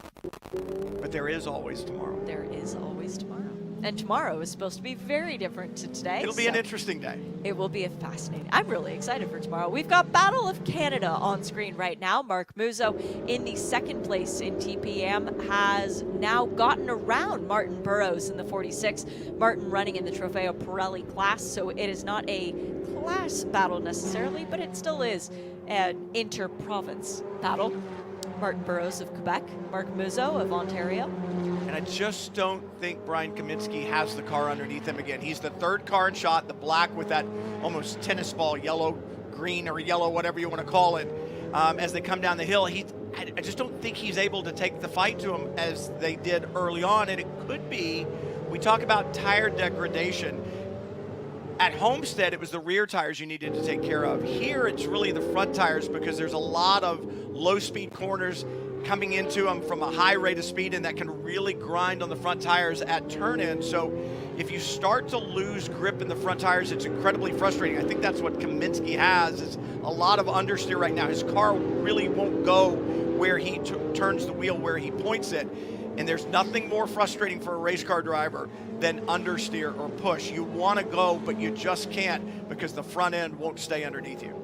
But there is always tomorrow. There is always tomorrow. And tomorrow is supposed to be very different to today. It'll be an interesting day. It will be a fascinating. I'm really excited for tomorrow. We've got Battle of Canada on screen right now. Mark Muzo in the 2nd place in TPM has now gotten around Martin Burrows in the 46. Martin running in the Trofeo Pirelli class, so it is not a class battle necessarily, but it still is an inter-province battle. Martin Burrows of Quebec, Mark Muzo of Ontario. And I just don't think Brian Kaminsky has the car underneath him again. He's the 3rd car in shot, the black with that almost tennis ball, yellow, green, or yellow, whatever you want to call it, as they come down the hill. I just don't think he's able to take the fight to him as they did early on, and it could be, we talk about tire degradation. At Homestead, it was the rear tires you needed to take care of. Here, it's really the front tires because there's a lot of low-speed corners coming into them from a high rate of speed, and that can really grind on the front tires at turn-in. So if you start to lose grip in the front tires, it's incredibly frustrating. I think that's what Kaminsky has, is a lot of understeer right now. His car really won't go where he turns the wheel, where he points it. And there's nothing more frustrating for a race car driver than understeer or push. You want to go, but you just can't because the front end won't stay underneath you.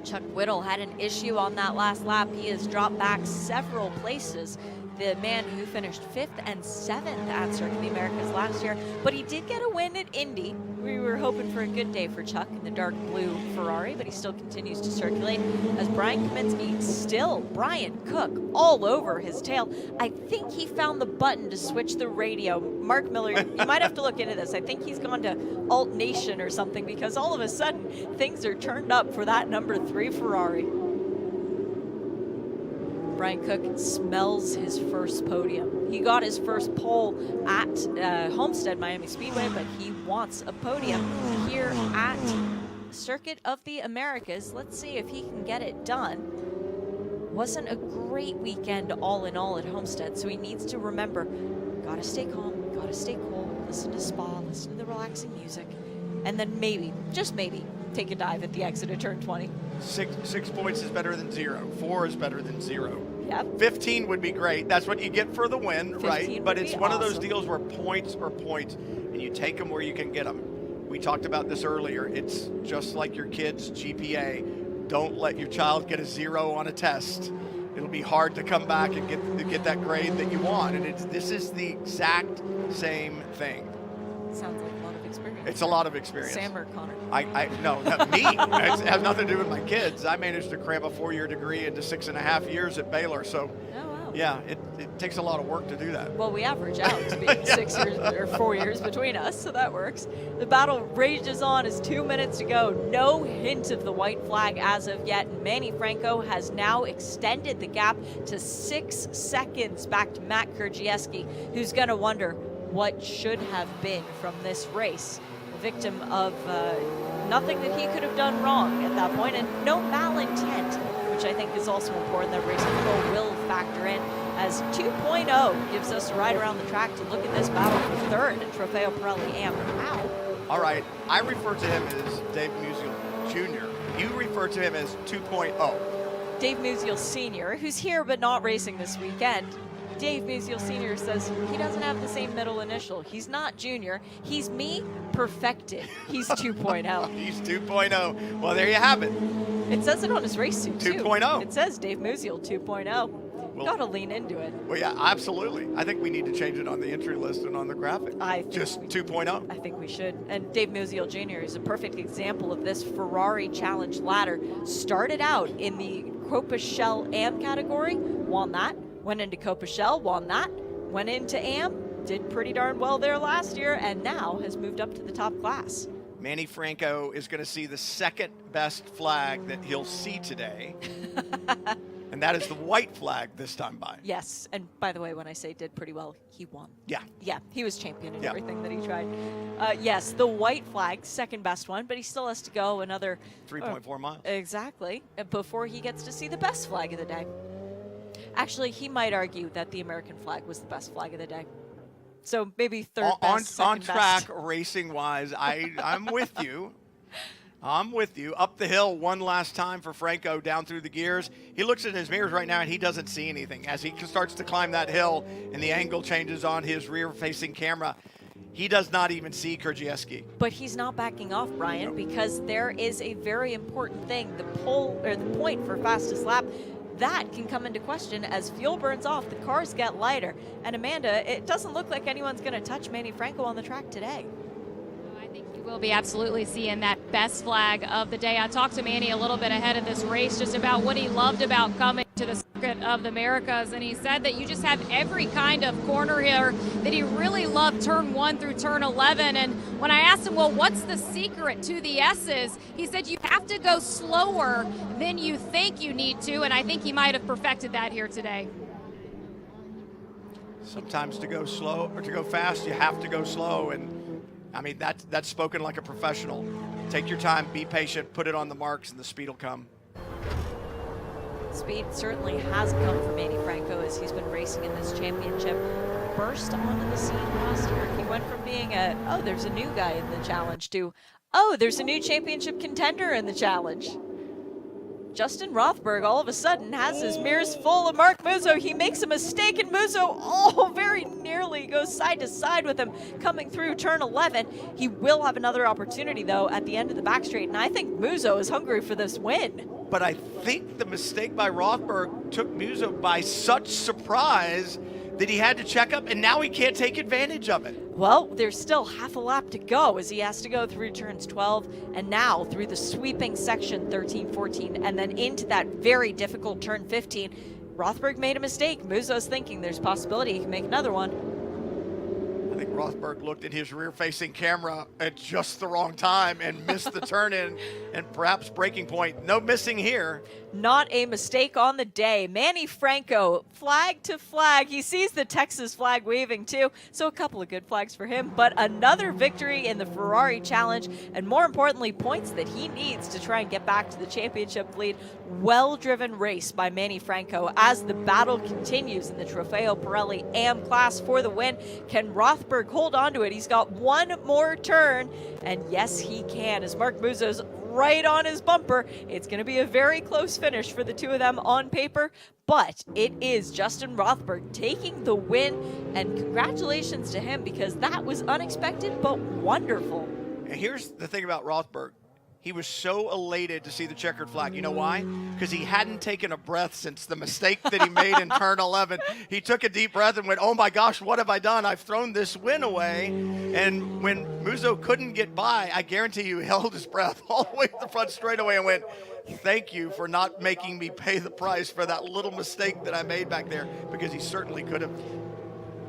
Chuck Whittle had an issue on that last lap. He has dropped back several places. The man who finished 5th and 7th at Circuit of the Americas last year, but he did get a win at Indy. We were hoping for a good day for Chuck in the dark blue Ferrari, but he still continues to circulate as Brian Kaminsky still, Brian Cook, all over his tail. I think he found the button to switch the radio. Mark Miller, you might have to look into this. I think he's gone to Alt Nation or something because all of a sudden things are turned up for that number 3 Ferrari. Ryan Cook smells his first podium. He got his first pole at Homestead Miami Speedway, but he wants a podium here at Circuit of the Americas. Let's see if he can get it done. Wasn't a great weekend all in all at Homestead, so he needs to remember, gotta stay calm, gotta stay cool, listen to Spa, listen to the relaxing music, and then maybe, just maybe, take a dive at the exit of turn 20. 6 points is better than 0. 4 is better than 0. Yep. 15 would be great. That's what you get for the win, right? But it's one of those deals where points are points, and you take them where you can get them. We talked about this earlier. It's just like your kid's GPA. Don't let your child get a 0 on a test. It'll be hard to come back and get that grade that you want. And this is the exact same thing. Sounds like a lot of experience. It's a lot of experience. Sam or Connor? No, not me. It has nothing to do with my kids. I managed to cram a 4-year degree into 6.5 years at Baylor. So, yeah, it takes a lot of work to do that. Well, we average out to be 6 years or 4 years between us, so that works. The battle rages on as 2 minutes to go. No hint of the white flag as of yet. Manny Franco has now extended the gap to 6 seconds back to Matt Kurgieski, who's going to wonder what should have been from this race. A victim of nothing that he could have done wrong at that point, and no malintent, which I think is also important that Racing Pro will factor in, as 2.0 gives us a ride around the track to look at this battle for third at Trofeo Pirelli Am. How? All right, I refer to him as Dave Musial Jr. You refer to him as 2.0. Dave Musial Sr., who's here but not racing this weekend. Dave Musial Sr. says he doesn't have the same middle initial. He's not junior. He's me perfected. He's 2.0. He's 2.0. Well, there you have it. It says it on his race suit, too. 2.0. It says Dave Musial 2.0. Well, gotta lean into it. Well, yeah, absolutely. I think we need to change it on the entry list and on the graphic. Just 2.0. I think we should. And Dave Musial Jr. is a perfect example of this Ferrari Challenge ladder. Started out in the Cota Shell Am category, won that. Went into Cota Shell, won that. Went into Am, did pretty darn well there last year, and now has moved up to the top class. Manny Franco is going to see the second best flag that he'll see today. And that is the white flag this time by. Yes, and by the way, when I say did pretty well, he won. Yeah. Yeah, he was champion in everything that he tried. Yes, the white flag, second best one, but he still has to go another 3.4 miles. Exactly, before he gets to see the best flag of the day. Actually, he might argue that the American flag was the best flag of the day. So maybe third best, on track, best. racing-wise, I'm with you. I'm with you. Up the hill one last time for Franco down through the gears. He looks in his mirrors right now and he doesn't see anything. As he starts to climb that hill and the angle changes on his rear-facing camera, he does not even see Kurgieski. But he's not backing off, Brian, because there is a very important thing. The point for fastest lap, that can come into question as fuel burns off, the cars get lighter. And Amanda, it doesn't look like anyone's going to touch Manny Franco on the track today. I think you will be absolutely seeing that best flag of the day. I talked to Manny a little bit ahead of this race just about what he loved about coming to the Circuit of the Americas, and he said that you just have every kind of corner here, that he really loved turn 1 through turn 11. And when I asked him, well, what's the secret to the S's, he said you have to go slower than you think you need to, and I think he might have perfected that here today. Sometimes to go slow or to go fast, you have to go slow, and I mean that's spoken like a professional. Take your time, be patient, put it on the marks, and the speed will come. Speed certainly has come for Manny Franco as he's been racing in this championship. Burst onto the scene last year. He went from being there's a new guy in the challenge to, there's a new championship contender in the challenge. Justin Rothberg all of a sudden has his mirrors full of Mark Musso. He makes a mistake, and Musso very nearly goes side to side with him coming through turn 11. He will have another opportunity, though, at the end of the back straight, and I think Musso is hungry for this win. But I think the mistake by Rothberg took Musso by such surprise that he had to check up, and now he can't take advantage of it. Well, there's still half a lap to go as he has to go through turns 12 and now through the sweeping section 13, 14, and then into that very difficult turn 15. Rothberg made a mistake. Musso's thinking there's possibility he can make another one. I think Rothberg looked at his rear-facing camera at just the wrong time and missed the turn-in and perhaps breaking point. No missing here. Not a mistake on the day. Manny Franco, flag to flag. He sees the Texas flag waving too, so a couple of good flags for him, but another victory in the Ferrari Challenge, and more importantly, points that he needs to try and get back to the championship lead. Well-driven race by Manny Franco as the battle continues in the Trofeo Pirelli AM class for the win. Can Rothberg hold on to it? He's got one more turn, and yes, he can, as Mark Muzo's right on his bumper. It's going to be a very close finish for the two of them on paper, but it is Justin Rothberg taking the win, and congratulations to him because that was unexpected but wonderful. And here's the thing about Rothberg. He was so elated to see the checkered flag. You know why? Because he hadn't taken a breath since the mistake that he made in turn 11. He took a deep breath and went, oh my gosh, what have I done? I've thrown this win away. And when Muzo couldn't get by, I guarantee you he held his breath all the way to the front straightaway and went, thank you for not making me pay the price for that little mistake that I made back there, because he certainly could have.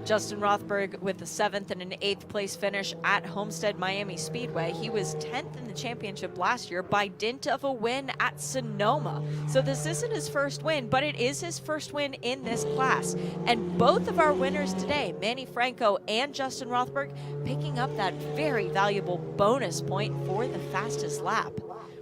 Justin Rothberg with the 7th and an 8th place finish at Homestead Miami Speedway. He was 10th in the championship last year by dint of a win at Sonoma. So this isn't his first win, but it is his first win in this class. And both of our winners today, Manny Franco and Justin Rothberg, picking up that very valuable bonus point for the fastest lap.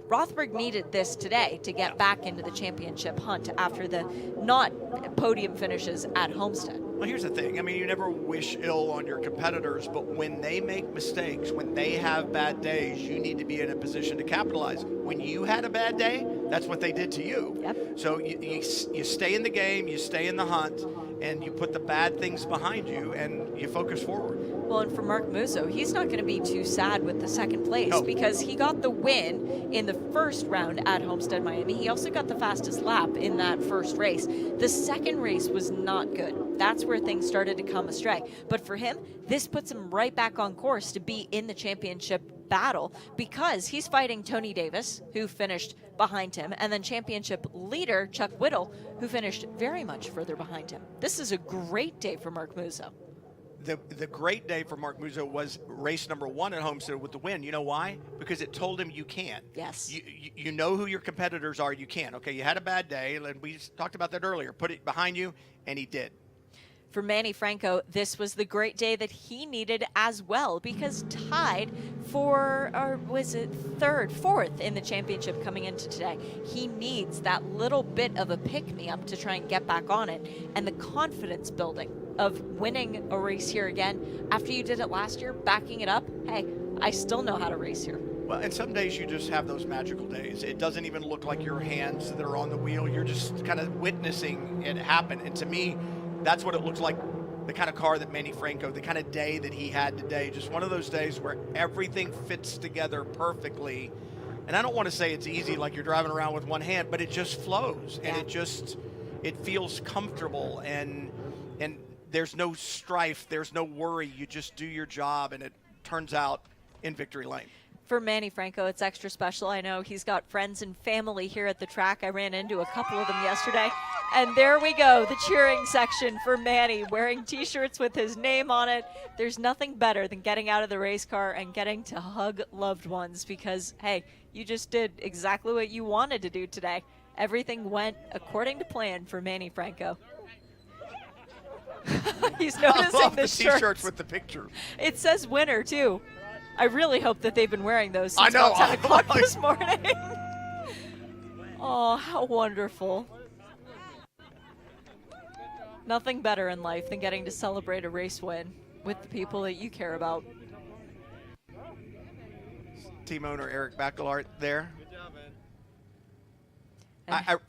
Rothberg needed this today to get back into the championship hunt after the not podium finishes at Homestead. Well, here's the thing. I mean, you never wish ill on your competitors, but when they make mistakes, when they have bad days, you need to be in a position to capitalize. When you had a bad day, that's what they did to you. Yep. So you stay in the game, you stay in the hunt, and you put the bad things behind you, and you focus forward. Well, and for Mark Muzo, he's not going to be too sad with the second place because he got the win in the first round at Homestead Miami. He also got the fastest lap in that first race. The second race was not good. That's where things started to come astray. But for him, this puts him right back on course to be in the championship battle because he's fighting Tony Davis, who finished behind him, and then championship leader Chuck Whittle, who finished very much further behind him. This is a great day for Mark Muzo. The great day for Mark Muzo was race number 1 at Homestead with the win. You know why? Because it told him you can. Yes. You know who your competitors are. You can. Okay, you had a bad day, and we talked about that earlier. Put it behind you, and he did. For Manny Franco, this was the great day that he needed as well because tied for, or was it fourth in the championship coming into today. He needs that little bit of a pick-me-up to try and get back on it, and the confidence building of winning a race here again after you did it last year, backing it up. Hey, I still know how to race here. Well, and some days you just have those magical days. It doesn't even look like your hands that are on the wheel. You're just kind of witnessing it happen. And to me, that's what it looks like, the kind of car that Manny Franco, the kind of day that he had today. Just one of those days where everything fits together perfectly. And I don't want to say it's easy like you're driving around with one hand, but it just flows. And it feels comfortable. And there's no strife, there's no worry. You just do your job, and it turns out in victory lane. For Manny Franco, it's extra special. I know he's got friends and family here at the track. I ran into a couple of them yesterday. And there we go, the cheering section for Manny, wearing T-shirts with his name on it. There's nothing better than getting out of the race car and getting to hug loved ones because, hey, you just did exactly what you wanted to do today. Everything went according to plan for Manny Franco. He's noticing the T-shirts with the picture. It says winner, too. I really hope that they've been wearing those since I know. about 10 o'clock this morning. Oh, how wonderful. Nothing better in life than getting to celebrate a race win with the people that you care about. Team owner Eric Bacalart there. Good job, man.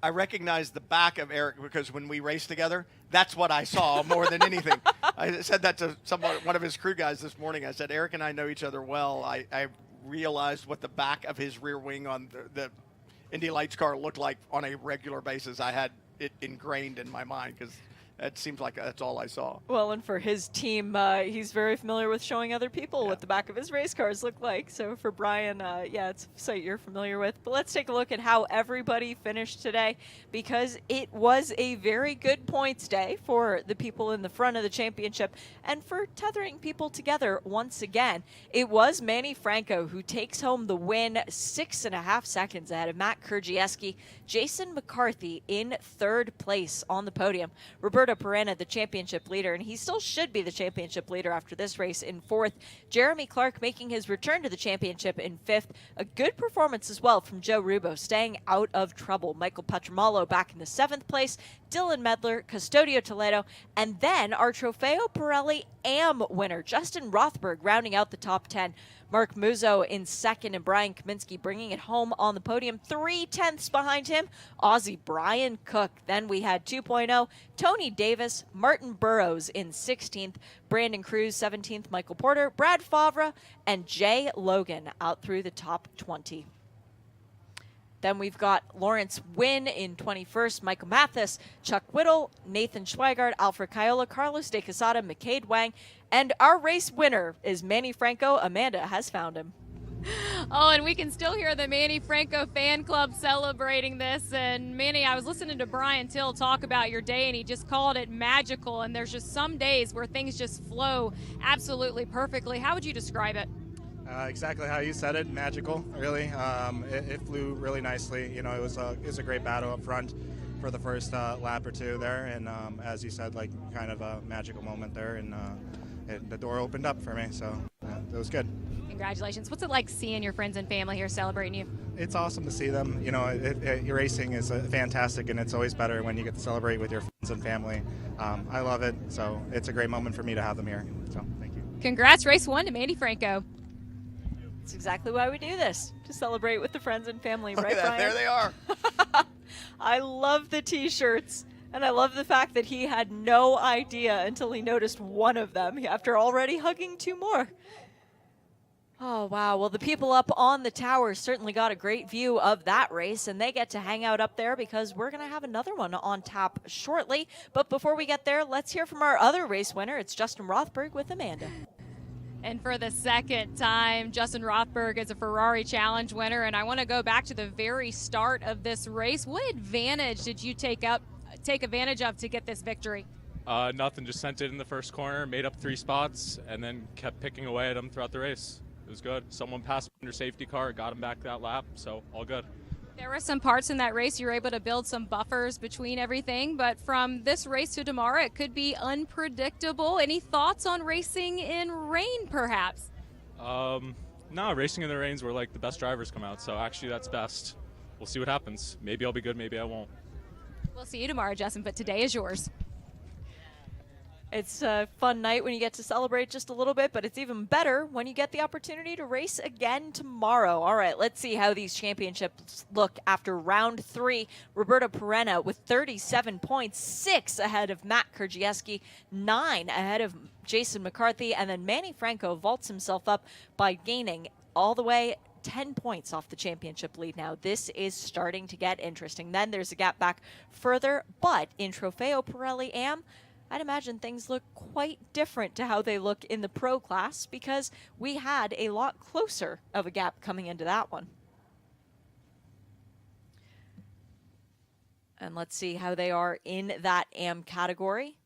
I recognize the back of Eric because when we raced together, that's what I saw more than anything. I said that to one of his crew guys this morning. I said, Eric and I know each other well. I realized what the back of his rear wing on the Indy Lights car looked like on a regular basis. I had it ingrained in my mind because It seems like that's all I saw. Well, and for his team, he's very familiar with showing other people what the back of his race cars look like. So for Brian, yeah, it's a site you're familiar with. But let's take a look at how everybody finished today, because it was a very good points day for the people in the front of the championship and for tethering people together once again. It was Manny Franco who takes home the win, 6.5 seconds ahead of Matt Krzyzewski. Jason McCarthy in third place on the podium. Roberto Perena, the championship leader, and he still should be the championship leader after this race, in fourth. Jeremy Clark making his return to the championship in fifth. A good performance as well from Joe Rubo, staying out of trouble. Michael Patramalo back in the seventh place. Dylan Medler, Custodio Toledo, and then our Trofeo Pirelli AM winner, Justin Rothberg, rounding out the top 10. Mark Muzo in second, and Brian Kaminsky bringing it home on the podium. 3/10 behind him, Aussie Brian Cook. Then we had 2.0, Tony Davis, Martin Burrows in 16th, Brandon Cruz 17th, Michael Porter, Brad Favre, and Jay Logan out through the top 20. Then we've got Lawrence Wynn in 21st, Michael Mathis, Chuck Whittle, Nathan Schweigart, Alfred Caiola, Carlos De Quesada, McCade Wang, and our race winner is Manny Franco. Amanda has found him. Oh, and we can still hear the Manny Franco fan club celebrating this. And Manny, I was listening to Brian Till talk about your day, and he just called it magical. And there's just some days where things just flow absolutely perfectly. How would you describe it? Exactly how you said it, magical, really. It flew really nicely. You know, it was a great battle up front for the first lap or two there, and as you said, like kind of a magical moment there, and the door opened up for me, so it was good. Congratulations. What's it like seeing your friends and family here celebrating you? It's awesome to see them. You know, your racing is fantastic, and it's always better when you get to celebrate with your friends and family. I love it, so it's a great moment for me to have them here. So thank you. Congrats, race one to Manny Franco. That's exactly why we do this, to celebrate with the friends and family, right, Look at that, Brian? there they are. I love the t-shirts, and I love the fact that he had no idea until he noticed one of them after already hugging two more. Oh, wow. Well, the people up on the tower certainly got a great view of that race, and they get to hang out up there because we're going to have another one on tap shortly. But before we get there, let's hear from our other race winner. It's Justin Rothberg with Amanda. And for the second time, Justin Rothberg is a Ferrari Challenge winner. And I want to go back to the very start of this race. What advantage did you take advantage of to get this victory? Nothing, just sent it in the first corner, made up 3 spots, and then kept picking away at them throughout the race. It was good. Someone passed under safety car, got him back that lap, so all good. There were some parts in that race you were able to build some buffers between everything, but from this race to tomorrow, it could be unpredictable. Any thoughts on racing in rain, perhaps? No, racing in the rain's where like the best drivers come out, so actually that's best. We'll see what happens. Maybe I'll be good, maybe I won't. We'll see you tomorrow, Justin, but today is yours. It's a fun night when you get to celebrate just a little bit, but it's even better when you get the opportunity to race again tomorrow. All right, let's see how these championships look after round 3. Roberto Perena with 37 points, 6 ahead of Matt Krzyzewski, 9 ahead of Jason McCarthy, and then Manny Franco vaults himself up by gaining all the way 10 points off the championship lead now. This is starting to get interesting. Then there's a gap back further, but in Trofeo Pirelli AM, I'd imagine things look quite different to how they look in the pro class because we had a lot closer of a gap coming into that one. And let's see how they are in that AM category.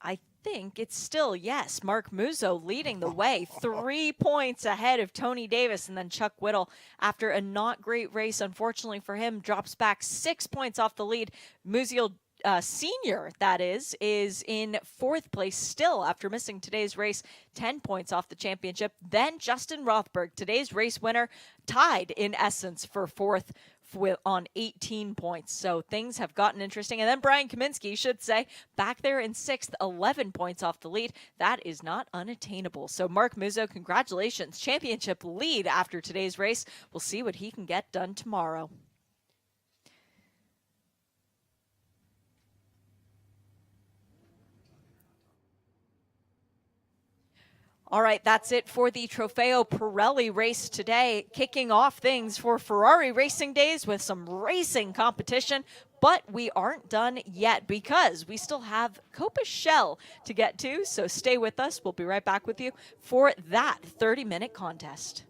I think it's still, yes, Mark Muzo leading the way, 3 points ahead of Tony Davis, and then Chuck Whittle, after a not great race, unfortunately for him, drops back 6 points off the lead. Muziel Senior, that is in 4th place still after missing today's race, 10 points off the championship. Then Justin Rothberg, today's race winner, tied in essence for 4th on 18 points. So things have gotten interesting. And then Brian Kaminsky, should say, back there in 6th, 11 points off the lead. That is not unattainable. So Mark Muzo, congratulations. Championship lead after today's race. We'll see what he can get done tomorrow. All right, that's it for the Trofeo Pirelli race today, kicking off things for Ferrari Racing Days with some racing competition. But we aren't done yet because we still have Copa Shell to get to, so stay with us. We'll be right back with you for that 30-minute contest.